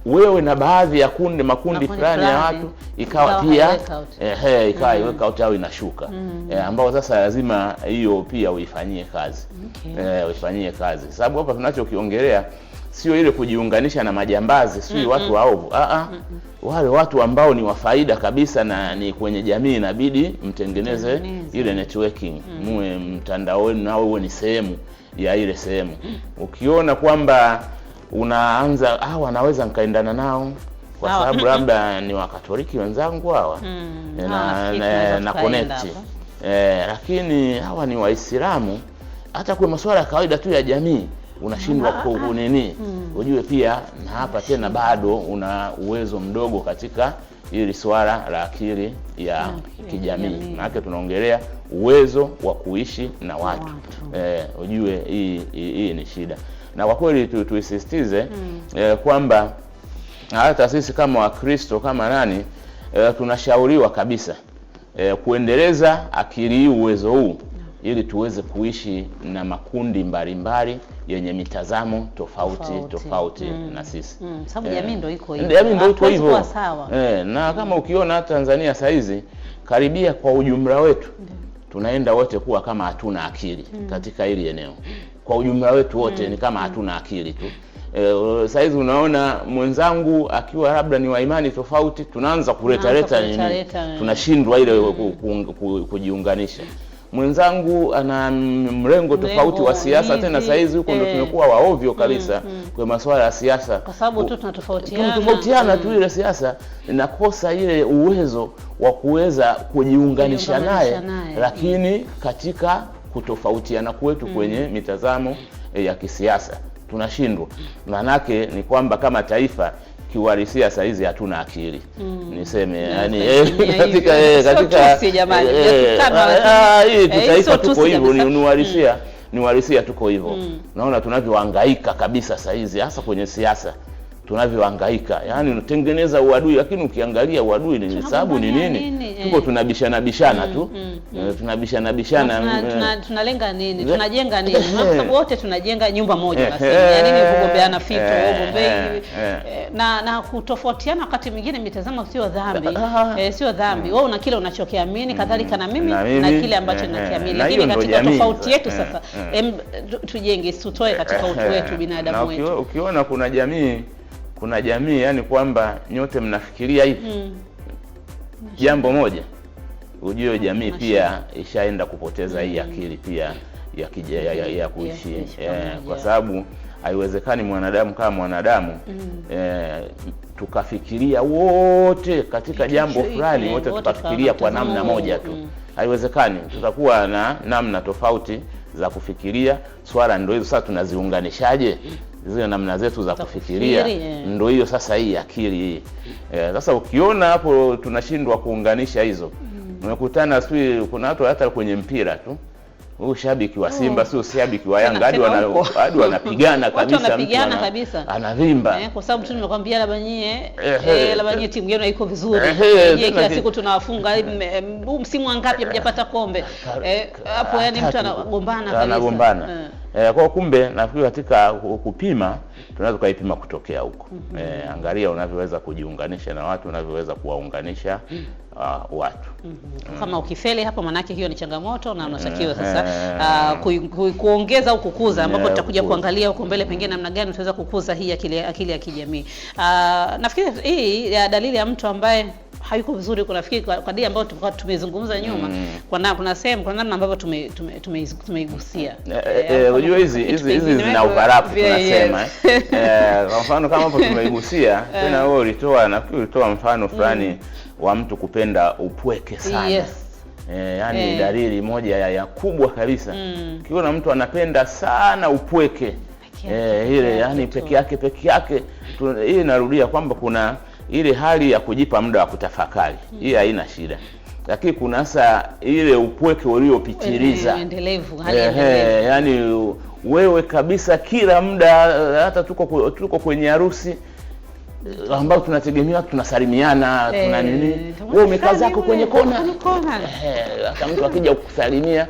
wewe na baadhi ya makundi fulani ya watu ikawa pia ikawa iweka out au inashuka, ambao sasa lazima hiyo pia uifanyie kazi. Uifanyie kazi. Sababu hapa tunachokiongelea sio ile kujiunganisha na majambazi, sio watu waovu. Wale watu ambao ni wa faida kabisa na ni kwenye jamii inabidi mtengeneze ile networking. Muwe mtandaoni na wewe ni sehemu ya ile sehemu. Ukiona kwamba unaanza wanaweza nikaendana nao kwa sababu labda ni Wakatoliki wenzangu hawa na connect, lakini hawa ni Waislamu, hata kwa masuala ya kawaida tu ya jamii unashindwa kunini. Ujue pia na hapa tena bado una uwezo mdogo katika hili swala la akili ya kijamii. Maana tunaongelea uwezo wa kuishi na watu. Ujue hii ni shida. Na kwa kweli tuisisitize kwamba hata sisi kama Wakristo kama nani tunashauriwa kabisa kuendeleza akili hii, uwezo huu, ili tuweze kuishi na makundi mbalimbali yenye mitazamo tofauti na sisi. Sababu jamii ndio iko hivyo. Jamii ndio iko hivyo. Na kama ukiona Tanzania saizi karibia kwa ujumla wetu tunaenda wote kuwa kama hatuna akili katika hili eneo. Kwa ujumla wetu wote ni kama hatuna akili tu. Saizi unaona mwenzangu akiwa labda ni wa imani tofauti, tunaanza kuleta nini, tunashindwa ile kujiunganisha. Mwenzangu ana mrengo tofauti wa siasa, tena saizi huko ndio tumekuwa waovyo kabisa kwa masuala ya siasa, kwa sababu tu tunatofautiana tu ile siasa, inakosa ile uwezo wa kuweza kujiunganisha naye, lakini katika kutofautiana kwetu kwenye mitazamo ya kisiasa tunashindwa. Manake ni kwamba kama taifa kiuhalisia saizi hatuna akili. Niseme yani katika hii taifa tuko hivyo, ni uhalisia tuko hivyo. Naona tunavyohangaika kabisa saizi, hasa kwenye siasa tunavyohangaika. Yani unatengeneza uadui, lakini ukiangalia uadui ni sababu ni nini? Tuko tunabishana tu. Tunalenga nini? Tunajenga nini? Kwa sababu wote tunajenga nyumba moja basi. Yani ni kugombeana fito, gombei na kutofautiana wakati mwingine mitazamo sio dhambi. Sio dhambi. Wewe una kile unachokiamini, kadhalika na mimi na kile ambacho ninakiamini. Lakini katika tofauti yetu sasa tujenge, tutoe katika utu wetu binadamu wetu. Ukiona kuna jamii yani kwamba nyote mnafikiria hivi jambo moja, ujue jamii pia ishaenda kupoteza hii akili pia ya kuishi. Kwa sababu haiwezekani mwanadamu kama mwanadamu tukafikiria wote katika jambo fulani, wote tukafikiria kwa namna moja tu. Haiwezekani. Tutakuwa na namna tofauti za kufikiria. Swala ndio hizo sasa, tunaziunganishaje zile namna zetu za kufikiria? Ndio hiyo sasa hii akili hii. Sasa ukiona hapo tunashindwa kuunganisha hizo, unakutana kuna watu hata kwenye mpira tu huyu shabiki wa Simba sio shabiki wa Yanga, hadi wanapigana kabisa, wanapigana kabisa, anavimba kwa sababu tu nimekwambia labda nyie timu yenu haiko vizuri, kila siku tunawafunga, huu msimu wangapi hamjapata kombe hapo, yani mtu anagombana. Kwa kumbe nafikiri katika kupima tunaweza kuipima kutokea huko. Angalia unavyoweza kujiunganisha na watu, unavyoweza kuwaunganisha watu. Kama ukifeli hapo manake hiyo ni changamoto, na unatakiwa sasa kuongeza au kukuza, ambapo tutakuja kuangalia huko mbele pengine namna gani tunaweza kukuza hii akili ya kijamii. Nafikiri hii dalili ya mtu ambaye hayuko vizuri, kunafikiri kwa dini ambayo tulikuwa tumezungumza nyuma, kuna sehemu, kuna namna ambavyo tumeigusia. Unajua hizi zina ubarafu tunasema. Kwa mfano kama hapo tumeigusia, tena wewe ulitoa mfano fulani wa mtu kupenda upweke sana. Yani dalili moja ya kubwa kabisa. Ukiona mtu anapenda sana upweke, ile yani peke yake, hii inarudia kwamba kuna ile hali ya kujipa muda wa kutafakari. Hii haina shida. Lakini kuna sasa ile upweke uliopitiliza. Yani wewe kabisa kila muda, hata tuko kwenye harusi ambao tunategemea tunasalimiana, tuna nini, wewe umekaa zako kwenye kona. Hata mtu akija kukusalimia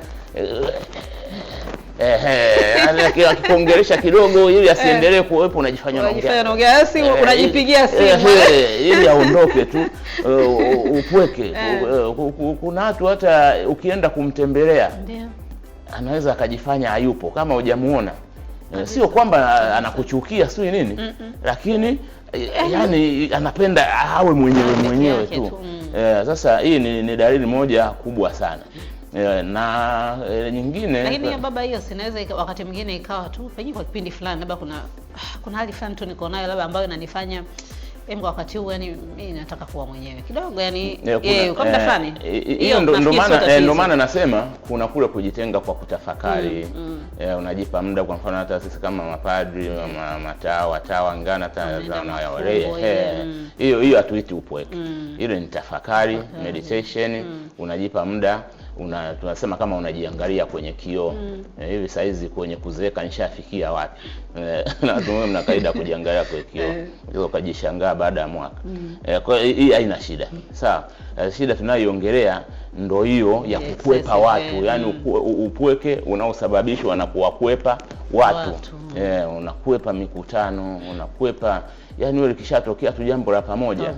akikuongelesha kidogo ili asiendelee kuwepo, unajifanya unaongea, unajipigia simu ili aondoke tu upweke. Kuna watu hata ukienda kumtembelea anaweza akajifanya hayupo kama hujamuona. Sio kwamba anakuchukia sio nini, lakini yani anapenda awe mwenyewe tu. Sasa hii ni dalili moja kubwa sana. Na nyingine, lakini baba, hiyo sinaweza wakati mwingine ikawa tu pengine kwa kipindi fulani, labda kuna hali fulani tu niko nayo labda ambayo inanifanya kwa wakati huu yani mimi nataka kuwa mwenyewe kidogo, yani kwa muda fulani. Hiyo ndo maana nasema kuna kule kujitenga kwa kutafakari. Unajipa muda. Kwa mfano hata sisi kama mapadri, matawa ngana na wale, hiyo hatuiti upweke. Ile ni tafakari, meditation. Unajipa muda, tunasema kama unajiangalia kwenye kioo. Hivi saizi kwenye kuzeeka nishafikia wapi? Na watu mna kaida kujiangalia kwenye kioo, ndio ukajishangaa baada ya mwaka. Kwa hii haina shida. Sawa. Shida tunayoiongelea ndio hiyo ya kukwepa watu, yani upweke unaosababishwa na kuwakwepa watu. Unakwepa mikutano, unakwepa, yani wewe kishatokea tu jambo la pamoja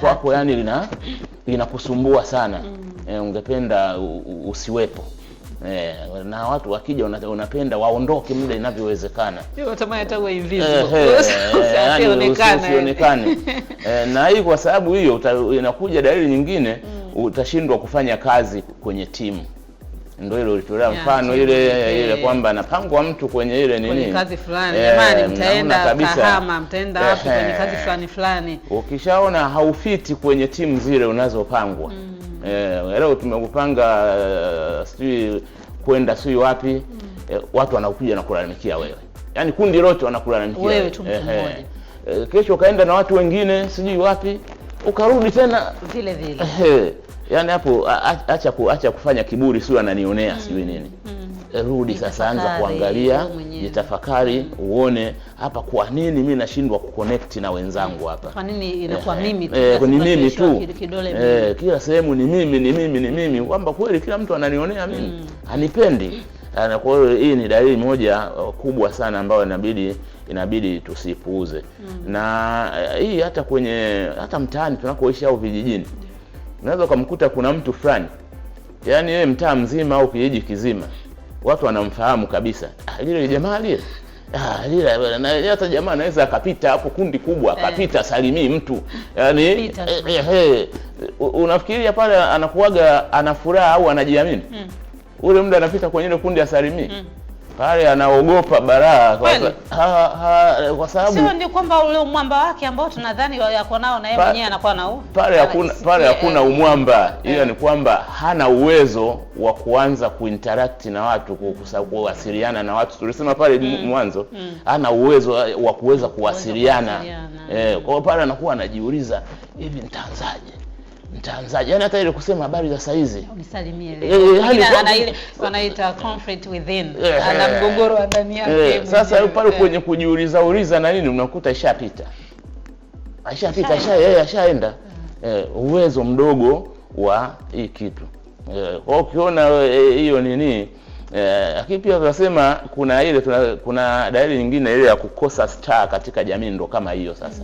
kwako yani linakusumbua sana. Ungependa usiwepo. Na watu wakija unapenda waondoke muda inavyowezekana. Hiyo tamani hata uwe invisible. Usionekane. Na hii kwa sababu hiyo inakuja dalili nyingine, utashindwa kufanya kazi kwenye timu. Ndio ile ulitolea mfano ile kwamba anapangwa mtu kwenye ile nini, kwenye kazi fulani, jamani mtaenda Kahama, mtaenda hapo kwenye kazi fulani. Ukishaona haufiti kwenye timu zile unazopangwa, leo tumekupanga sijui kwenda sijui wapi, watu wanakuja na kulalamikia wewe. Yaani kundi lote wanakulalamikia wewe tu mtu mmoja. Kesho kaenda na watu wengine sijui wapi, ukarudi tena vile. Yaani hapo acha kufanya kiburi, sio ananionea sijui nini. Rudi sasa, anza kuangalia, jitafakari, uone hapa kwa nini mimi nashindwa kuconnect na wenzangu hapa. Kwa nini inakuwa mimi tu? Ni mimi tu. Kila sehemu ni mimi, kwamba kweli kila mtu ananionea mimi. Hanipendi. Kwa hiyo hii ni dalili moja kubwa sana ambayo inabidi tusipuuze. Na hii hata mtaani tunakoishi au vijijini, unaweza kumkuta kuna mtu fulani, yani yeye mtaa mzima au kijiji kizima watu wanamfahamu kabisa. Lile jamaa lile. Na hata jamaa anaweza akapita hapo kundi kubwa, akapita salimii mtu. Yaani unafikiria pale anakuaga ana furaha au anajiamini? Ule muda anapita kwenye ile kundi asalimii. Pale anaogopa baraa kwa sababu sio ndio kwamba ule umwamba wake ambao tunadhani yako nao na yeye mwenyewe anakuwa nao. Pale hakuna umwamba. Hiyo ni kwamba hana uwezo wa kuanza kuinteract na watu, kuwasiliana na watu. Tulisema pale mwanzo, hana uwezo wa kuweza kuwasiliana. Kwa hiyo pale anakuwa anajiuliza, hivi nitaanzaje? Nitaanzaje? Yani hata ile kusema habari za saizi unisalimie leo. Ana ile wanaita conflict within. Ana mgogoro wa ndani yake. Sasa pale kwenye kujiuliza na nini unakuta ishapita. Ashaenda. Uwezo mdogo wa hii kitu. Kwa ukiona hiyo nini lakini pia tunasema kuna dalili nyingine ile ya kukosa star katika jamii, ndo kama hiyo sasa.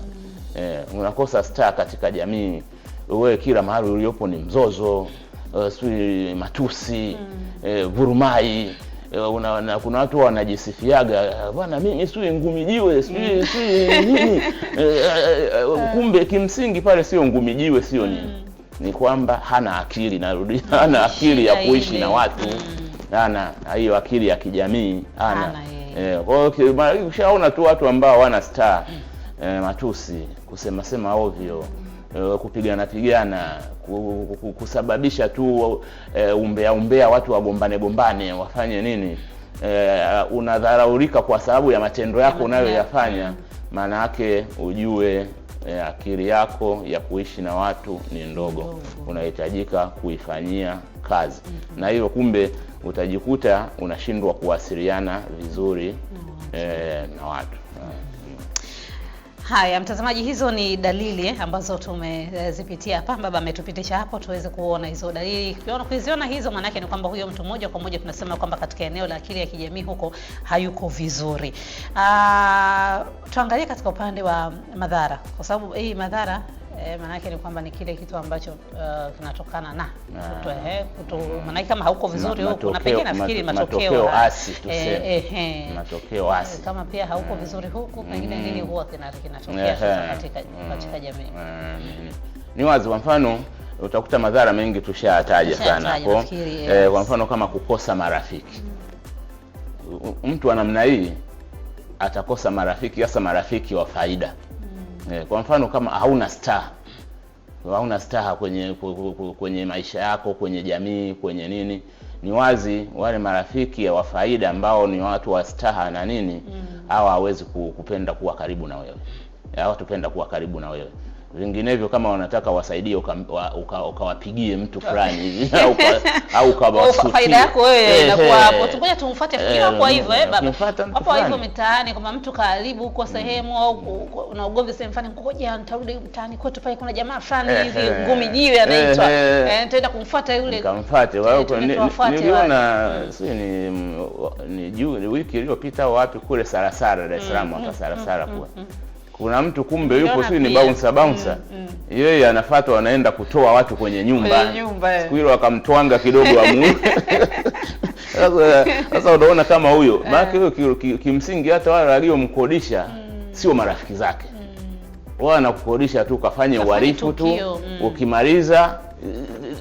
Unakosa star katika jamii, wewe kila mahali uliopo ni mzozo, sui matusi, vurumai. Kuna watu wanajisifiaga bwana mimi sui ngumijiwe sui nini. Kumbe kimsingi pale sio ngumijiwe, sio nini, ni kwamba hana akili. Narudi, hana akili ya kuishi na watu, hana hiyo akili ya kijamii, hana. Kwa hiyo ukishaona tu watu ambao hawana star, matusi, kusema ovyo, kupigana, kusababisha tu umbea watu wagombane wafanye nini, unadharaulika kwa sababu ya matendo yako unayoyafanya, maana yake ujue akili yako ya kuishi na watu ni ndogo, unahitajika kuifanyia kazi. Na hiyo kumbe utajikuta unashindwa kuwasiliana vizuri na watu. Haya mtazamaji, hizo ni dalili ambazo tumezipitia hapa. Baba ametupitisha hapo tuweze kuona hizo dalili. Kuziona hizo maana yake ni kwamba huyo mtu moja kwa moja tunasema kwamba katika eneo la akili ya kijamii huko hayuko vizuri. Tuangalie katika upande wa madhara, kwa sababu hii madhara maana yake ni kwamba ni kile kitu ambacho kinatokana na maana kama hauko vizuri huko, na pengine nafikiri matokeo asi tuseme, matokeo asi kama pia hauko vizuri huko, pengine nini huwa kinatokea katika jamii. Ni wazi, kwa mfano utakuta madhara mengi tushataja sana hapo. Kwa mfano kama kukosa marafiki. Mtu wa namna hii atakosa marafiki, hasa marafiki wa faida. Kwa mfano kama hauna star kwenye maisha yako, kwenye jamii, kwenye nini, ni wazi wale marafiki wa faida ambao ni watu wa star na nini, hawa hawezi kupenda kuwa karibu na wewe. Hawatupenda kuwa karibu na wewe. Vinginevyo kama wanataka wasaidie ukawapigie mtu fulani hivi au ukawasutie faida yako wewe inakuwa hapo. Tungoja tumfuate fikira kwa hivyo baba. Hapo hivyo mitaani kama mtu karibu huko sehemu au una ugomvi sehemu fulani, ngoja nitarudi mtaani kwetu pale kuna jamaa fulani hivi ngumi jiwe anaitwa. Nitaenda kumfuata yule. Nikamfuate. Niliona ni wiki iliyopita wapi kule Sarasara, Dar es Salaam, hapa Sarasara kwa kuna mtu kumbe yupo sio ni bouncer. Yeye anafuatwa anaenda kutoa watu kwenye nyumba. Siku hilo akamtwanga kidogo amu. Sasa unaona kama huyo, maana huyo kimsingi hata wale waliomkodisha sio marafiki zake. Wao anakukodisha tu kafanye uhalifu tu. Ukimaliza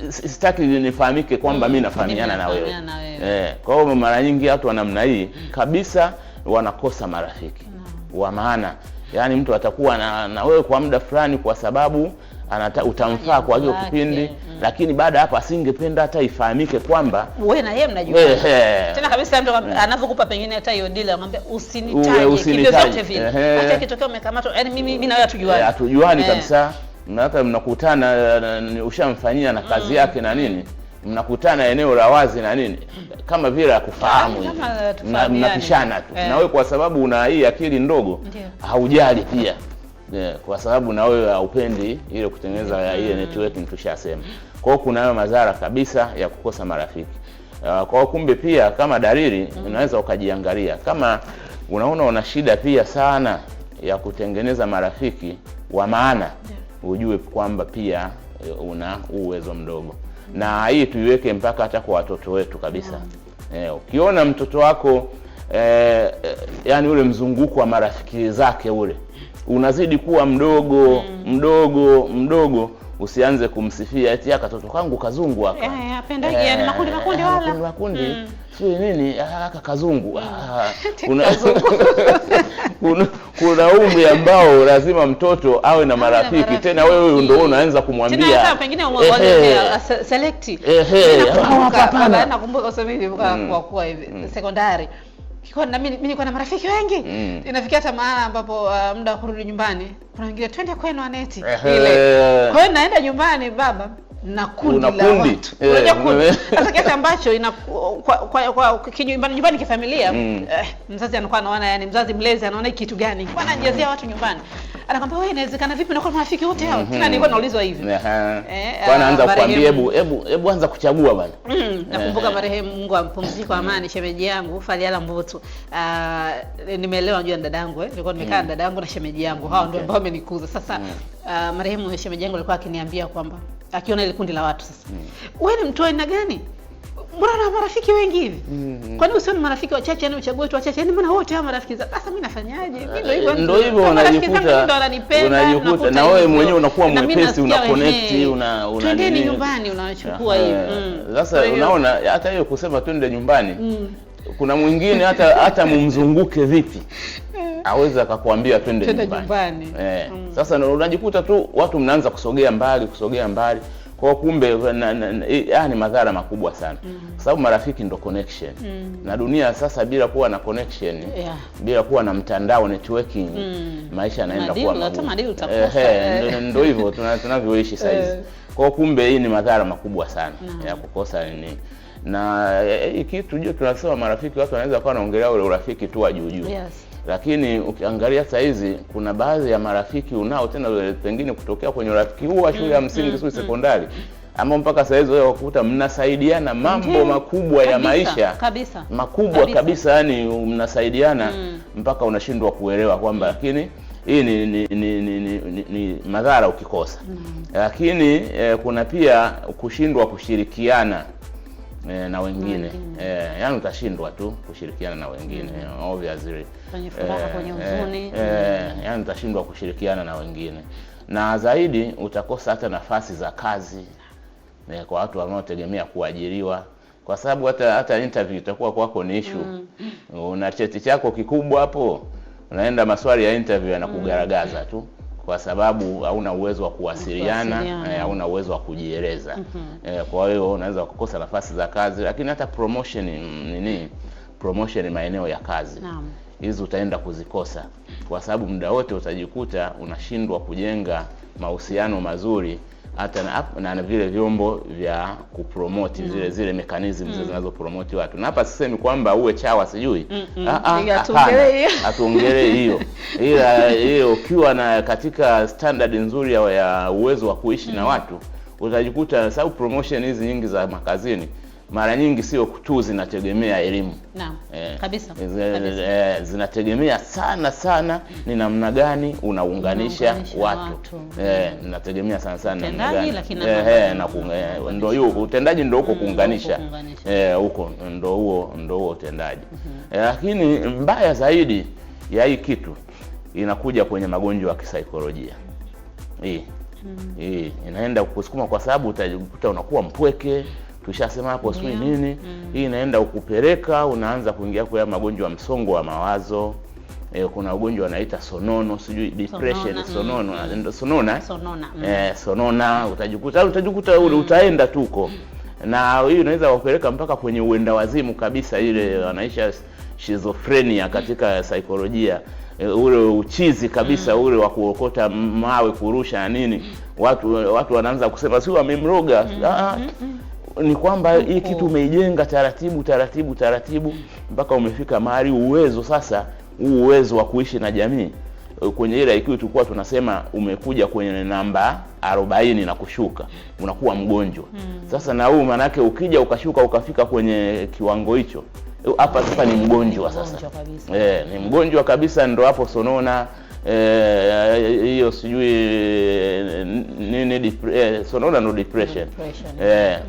sitaki nifahamike kwamba mimi nafahamiana na wewe. Kwa hiyo mara nyingi watu wa namna hii kabisa wanakosa marafiki wa maana. Yaani mtu atakuwa na wewe kwa muda fulani kwa sababu utamfaa kwa hiyo kipindi, lakini baada hapa asingependa hata ifahamike kwamba wewe na yeye mnajua. Tena kabisa mtu anavyokupa pengine hata hiyo deal anamwambia usinitaje kivyo vyote vile. Hata kitokea umekamatwa, yani mimi na wewe hatujuani. Hatujuani kabisa. Hata mnakutana ushamfanyia na kazi yake na nini, mnakutana eneo la wazi na nini, kama vile ya kufahamu hivi, mnapishana tu. Na wewe kwa sababu una hii akili ndogo haujali pia, kwa sababu na wewe haupendi ile kutengeneza ile networking tushasema. Kwa hiyo kuna hayo madhara kabisa ya kukosa marafiki. Kwa hiyo kumbe pia kama dalili unaweza ukajiangalia kama unaona una shida pia sana ya kutengeneza marafiki wa maana, ujue kwamba pia una uwezo mdogo. Na hii tuiweke mpaka hata kwa watoto wetu kabisa. Ukiona mtoto wako yani ule mzunguko wa marafiki zake ule unazidi kuwa mdogo, usianze kumsifia eti katoto kangu kazungu haka. Apendaje yani makundi wala. Makundi sio nini kazungu. Kuna umri ambao lazima mtoto awe na marafiki. Tena wewe ndio unaanza kumwambia tena hata pengine select. Nakumbuka usemi hivi kwa kuwa hivi secondary Kiko na mimi niko na marafiki wengi. Inafikia hata maana ambapo muda wa kurudi nyumbani kuna wengine twende kwenu Aneti. Ile. Kwa hiyo naenda nyumbani baba na kundi la watu. Unajua kundi. Hata kiasi ambacho ina kwa nyumbani kifamilia, mzazi anakuwa anaona yani mzazi mlezi anaona kitu gani? Kwa anajazia watu nyumbani. Anakwambia wewe inawezekana vipi na kwa marafiki wote hao? Tena nilikuwa naulizwa hivi. Kwa anaanza kuambia hebu anza kuchagua bwana. Nakumbuka marehemu Mungu ampumzike kwa amani shemeji yangu Faliala Mbutu. Nimeelewa unajua dadangu nilikuwa nimekaa na dadangu na shemeji yangu. Hao ndio ambao wamenikuza. Sasa marehemu shemeji yangu alikuwa akiniambia kwamba akiona ile kundi la watu sasa. Wewe ni mtu aina gani? Mbona una marafiki wengi hivi? Kwa nini usione marafiki wachache yani uchague tu wachache? Yani mbona wote hao marafiki zangu? Sasa mimi nafanyaje? Mimi ndio hivyo unajikuta na wewe mwenyewe unakuwa mwepesi una connect twendeni nyumbani unachukua hivi. Sasa unaona hata hiyo kusema twende nyumbani. Kuna mwingine hata mumzunguke vipi? Aweza akakwambia twende nyumbani. Sasa unajikuta tu watu mnaanza kusogea mbali. Kwa kumbe ni madhara makubwa sana. Kwa sababu marafiki ndo connection. Na dunia sasa bila kuwa na connection, bila kuwa na mtandao networking, maisha yanaenda kuwa magumu. Ndio hivyo tunavyoishi sasa hizi. Kwa kumbe hii ni madhara makubwa sana ya kukosa nini. Na hii kitu juu tunasema marafiki watu wanaweza kuwa wanaongelea ule urafiki tu wa juu. Lakini ukiangalia saa hizi kuna baadhi ya marafiki unao tena pengine kutokea kwenye urafiki huu wa shule ya msingi sio sekondari, ama mpaka saa hizo wewe ukuta mnasaidiana mambo makubwa ya maisha makubwa kabisa yani mnasaidiana mpaka unashindwa kuelewa kwamba lakini hii ni madhara ukikosa. Lakini kuna pia kushindwa kushirikiana na wengine. Yani utashindwa tu kushirikiana na wengine. Obviously. Kwenye furaha kwenye huzuni. Yani utashindwa kushirikiana na wengine. Na zaidi utakosa hata nafasi za kazi kwa watu wanaotegemea kuajiriwa. Kwa sababu hata interview itakuwa kwako ni issue. Una cheti chako kikubwa hapo. Unaenda maswali ya interview yanakugaragaza tu. Kwa sababu hauna uwezo wa kuwasiliana, hauna uwezo wa kujieleza. Kwa hiyo unaweza kukosa nafasi za kazi, lakini hata promotion maeneo ya kazi. Hizi utaenda kuzikosa. Kwa sababu muda wote utajikuta unashindwa kujenga mahusiano mazuri hata na vile vyombo vya kupromote zile mechanisms zinazopromote watu. Na hapa sisemi kwamba uwe chawa sijui. Atuongelee hiyo. Ila hiyo ukiwa na katika standard nzuri ya uwezo wa kuishi na watu, utajikuta sababu promotion hizi nyingi za makazini mara nyingi sio tu zinategemea elimu. Naam. Kabisa. Zinategemea sana ni namna gani unaunganisha watu. Zinategemea sana namna gani. Ndio hiyo utendaji ndio huko kuunganisha. Huko ndio huo utendaji. Lakini mbaya zaidi ya hii kitu inakuja kwenye magonjwa ya kisaikolojia. Hii inaenda kukusukuma kwa sababu utakuta unakuwa mpweke. Tushasema hapo sui nini. Hii inaenda ukupeleka unaanza kuingia kwa magonjwa ya msongo wa mawazo. Kuna ugonjwa unaita sonono, sijui depression, sonona. Utajikuta utaenda tuko. Na hii inaweza kupeleka mpaka kwenye uenda wazimu kabisa, ile wanaisha schizophrenia katika saikolojia. Ule uchizi kabisa ule wa kuokota mawe kurusha na nini. Watu wanaanza kusema si wamemroga. Ni kwamba hii kitu umeijenga taratibu mpaka umefika mahali uwezo wa kuishi na jamii kwenye ile IQ tulikuwa tunasema umekuja kwenye namba 40 na kushuka unakuwa mgonjwa. Sasa na huu manake ukija ukashuka ukafika kwenye kiwango hicho hapa sasa ni mgonjwa sasa. Ni mgonjwa kabisa, ndo hapo sonona hiyo sijui nini sonona no depression.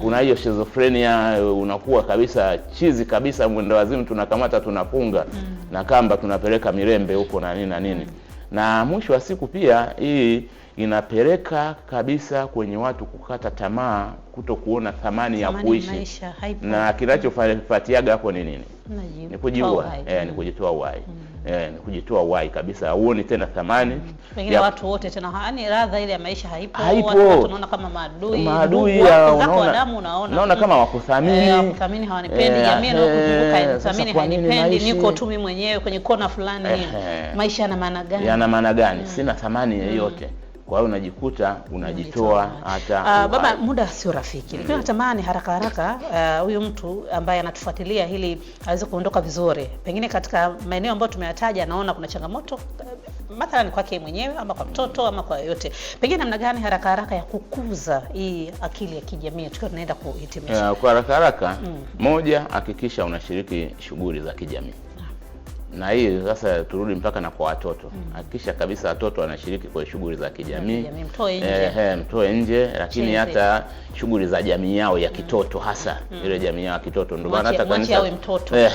Kuna hiyo schizophrenia, unakuwa kabisa chizi kabisa, mwenda wazimu, tunakamata tunapunga na kamba tunapeleka Mirembe huko na nini. Na mwisho wa siku pia hii inapeleka kabisa kwenye watu kukata tamaa, kutokuona thamani ya kuishi. Na kinachofuatiaga hapo ni nini? Ni kujiua. Ni kujitoa uhai. ni kujitoa uhai kabisa, huoni tena thamani. Pengine watu wote tena yani radha ile ya maisha haipo. Watu tunaona kama maadui unaona kama wakuthamini, wakuthamini, hawanipendi, jamii inayokuzunguka inathamini, hainipendi, niko tu mimi mwenyewe kwenye kona fulani. Maisha yana maana gani? Yana maana gani? Sina thamani yoyote. Kwa hiyo unajikuta unajitoa hata baba, muda sio rafiki. Lakini natamani haraka huyu mtu ambaye anatufuatilia ili aweze kuondoka vizuri. Pengine katika maeneo ambayo tumeyataja naona kuna changamoto mathalan kwake mwenyewe ama kwa mtoto ama kwa yote. Pengine namna gani haraka ya kukuza hii akili ya kijamii tukiwa tunaenda kuhitimisha? Kwa haraka moja, hakikisha unashiriki shughuli za kijamii. Na hii sasa turudi mpaka na kwa watoto. Hakikisha kabisa watoto wanashiriki kwa shughuli za kijamii. Mtoe nje, lakini hata shughuli za jamii yao ya kitoto, hasa ile jamii yao ya kitoto. Ndio maana hata kanisa awe mtoto. Yes.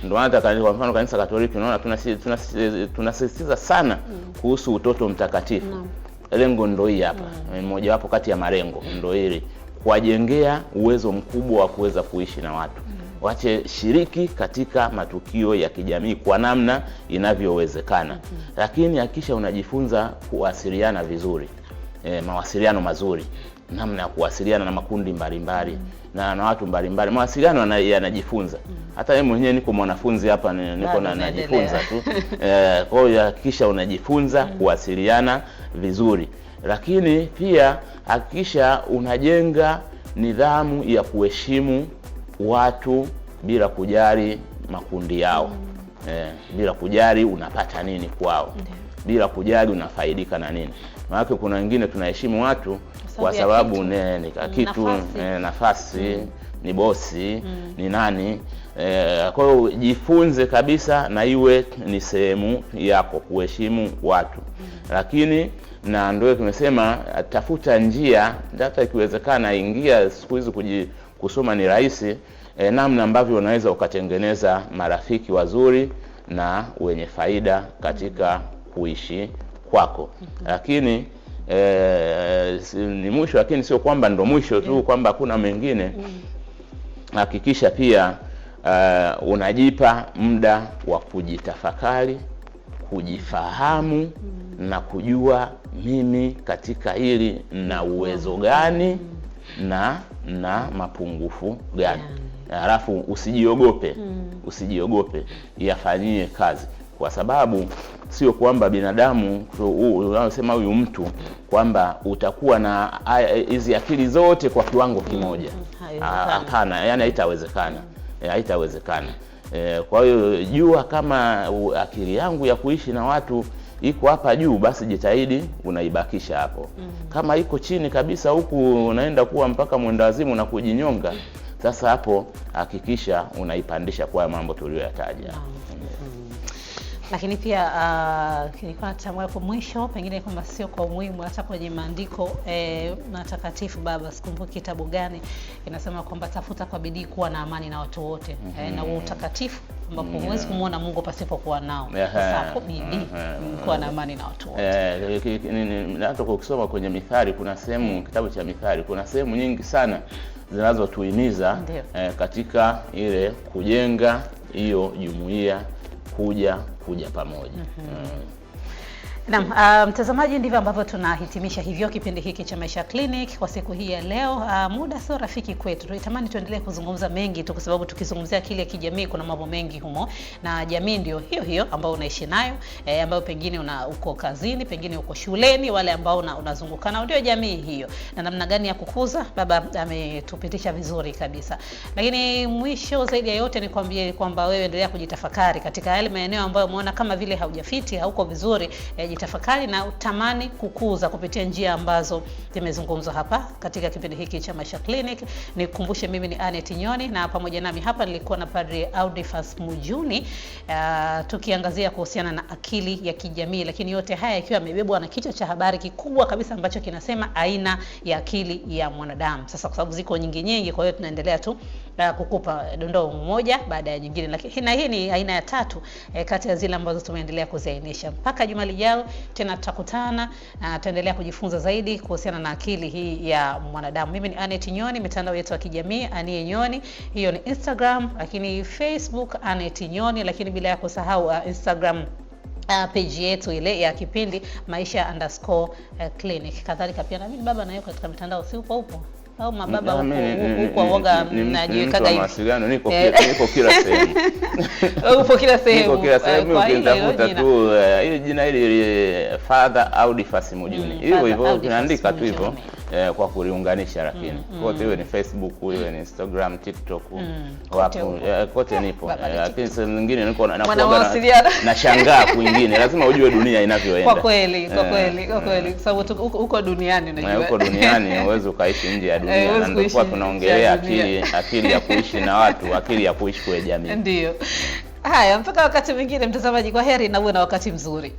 Ndio maana hata kwa mfano kanisa Katoliki unaona tunasisitiza sana kuhusu utoto mtakatifu. Lengo ndio hii hapa. Mmoja wapo kati ya malengo ndio hili, kuwajengea uwezo mkubwa wa kuweza kuishi na watu. Wache shiriki katika matukio ya kijamii kwa namna inavyowezekana. Lakini hakikisha unajifunza kuwasiliana vizuri. Mawasiliano mazuri, namna ya kuwasiliana na makundi mbalimbali na watu mbalimbali. Mawasiliano yanajifunza. Hata mimi mwenyewe niko mwanafunzi hapa, niko najifunza tu. Kwa hiyo hakikisha unajifunza kuwasiliana vizuri. Lakini pia hakikisha unajenga nidhamu ya kuheshimu watu bila kujali makundi yao. Bila kujali unapata nini kwao. Bila kujali unafaidika na nini. Maana kuna wengine tunaheshimu watu kwa sababu ni kitu, nafasi, ni bosi, ni nani. Kwa hiyo jifunze kabisa na iwe ni sehemu yako kuheshimu watu. Lakini na ndio tumesema tafuta njia, hata ikiwezekana ingia siku hizi kusoma ni rahisi, namna ambavyo unaweza ukatengeneza marafiki wazuri na wenye faida katika kuishi kwako. Lakini ni mwisho, lakini sio kwamba ndo mwisho tu kwamba kuna mengine. Hakikisha pia unajipa muda wa kujitafakari, kujifahamu na kujua mimi katika hili na uwezo gani na mapungufu gani. Halafu usijiogope, yafanyie kazi. Kwa sababu sio kwamba binadamu unasema huyu mtu kwamba utakuwa na hizi akili zote kwa kiwango kimoja. Hapana, yani haitawezekana. Kwa hiyo jua kama akili yangu ya kuishi na watu iko hapa juu, basi jitahidi unaibakisha hapo. Kama iko chini kabisa huku unaenda kuwa mpaka mwendawazimu na kujinyonga, sasa hapo hakikisha unaipandisha kwa mambo tuliyoyataja. Lakini pia nilikuwa natamani kwa mwisho, pengine kama sio kwa umuhimu, hata kwenye maandiko matakatifu baba, sikumbuki kitabu gani, inasema kwamba tafuta kwa bidii kuwa na amani na watu wote, na utakatifu ambapo huwezi kumuona Mungu pasipokuwa nao. Sasa kwa bidii kuwa na amani na watu wote. Hata ukisoma kwenye Mithali, kuna sehemu, kitabu cha Mithali, kuna sehemu nyingi sana zinazotuhimiza katika ile kujenga hiyo jumuiya, kuja pamoja. Naam, mtazamaji, ndivyo ambavyo tunahitimisha hivyo kipindi hiki cha Maisha Clinic kwa siku hii ya leo. Muda sio rafiki kwetu. Tunatamani tuendelee kuzungumza mengi tu, kwa sababu tukizungumzia akili ya kijamii kuna mambo mengi humo, na jamii ndio hiyo ambayo unaishi nayo, ambayo pengine uko kazini, pengine uko shuleni, wale ambao unazungukana ndio jamii hiyo. Na namna gani ya kukuza, baba ametupitisha vizuri kabisa. Lakini mwisho zaidi ya yote ni kwambie kwamba wewe endelea kujitafakari katika yale maeneo ambayo umeona kama vile haujafiti, hauko vizuri. Jitafakari na utamani kukuza kupitia njia ambazo zimezungumzwa hapa katika kipindi hiki cha Maisha Clinic. Nikukumbushe mimi ni Anet Nyoni, na pamoja nami hapa nilikuwa na Padri Audifas Mujuni, tukiangazia kuhusiana na akili ya kijamii, lakini yote haya ikiwa yamebebwa na kichwa cha habari kikubwa kabisa ambacho kinasema aina ya akili ya mwanadamu. Sasa kwa sababu ziko nyingi, kwa hiyo tunaendelea tu kukupa dondoo moja baada ya nyingine, lakini hii ni aina ya 3 kati ya zile ambazo tumeendelea kuziainisha. Mpaka juma lijalo, ujao tena tutakutana, tutaendelea kujifunza zaidi kuhusiana na akili hii ya mwanadamu. Mimi ni Anet Nyoni, mitandao yetu ya kijamii Anie Nyoni, hiyo ni Instagram, lakini Facebook Anet Nyoni, lakini bila ya kusahau Instagram page yetu ile ya kipindi Maisha_Clinic. Kadhalika pia na mimi baba nayo katika mitandao, si upo au mababa huko woga mnajiweka hivi. Mawasiliano niko kila sehemu. Upo kila sehemu. Niko kila sehemu, ukitafuta tu ile jina ile Father Audifas Mujuni. Hivyo unaandika tu hivyo kwa kuliunganisha, lakini kote iwe ni Facebook, iwe ni Instagram, TikTok, wapo kote nipo. Lakini sehemu nyingine niko na shangaa kwingine, lazima ujue dunia inavyoenda. Kwa kweli kwa sababu uko duniani, unajua. Uko duniani uweze ukaishi nje ya dunia. Na ndio kwa tunaongelea akili ya kuishi na watu, akili ya kuishi kwa jamii. Ndio. Haya, mpaka wakati mwingine mtazamaji, kwa heri na uwe na wakati mzuri.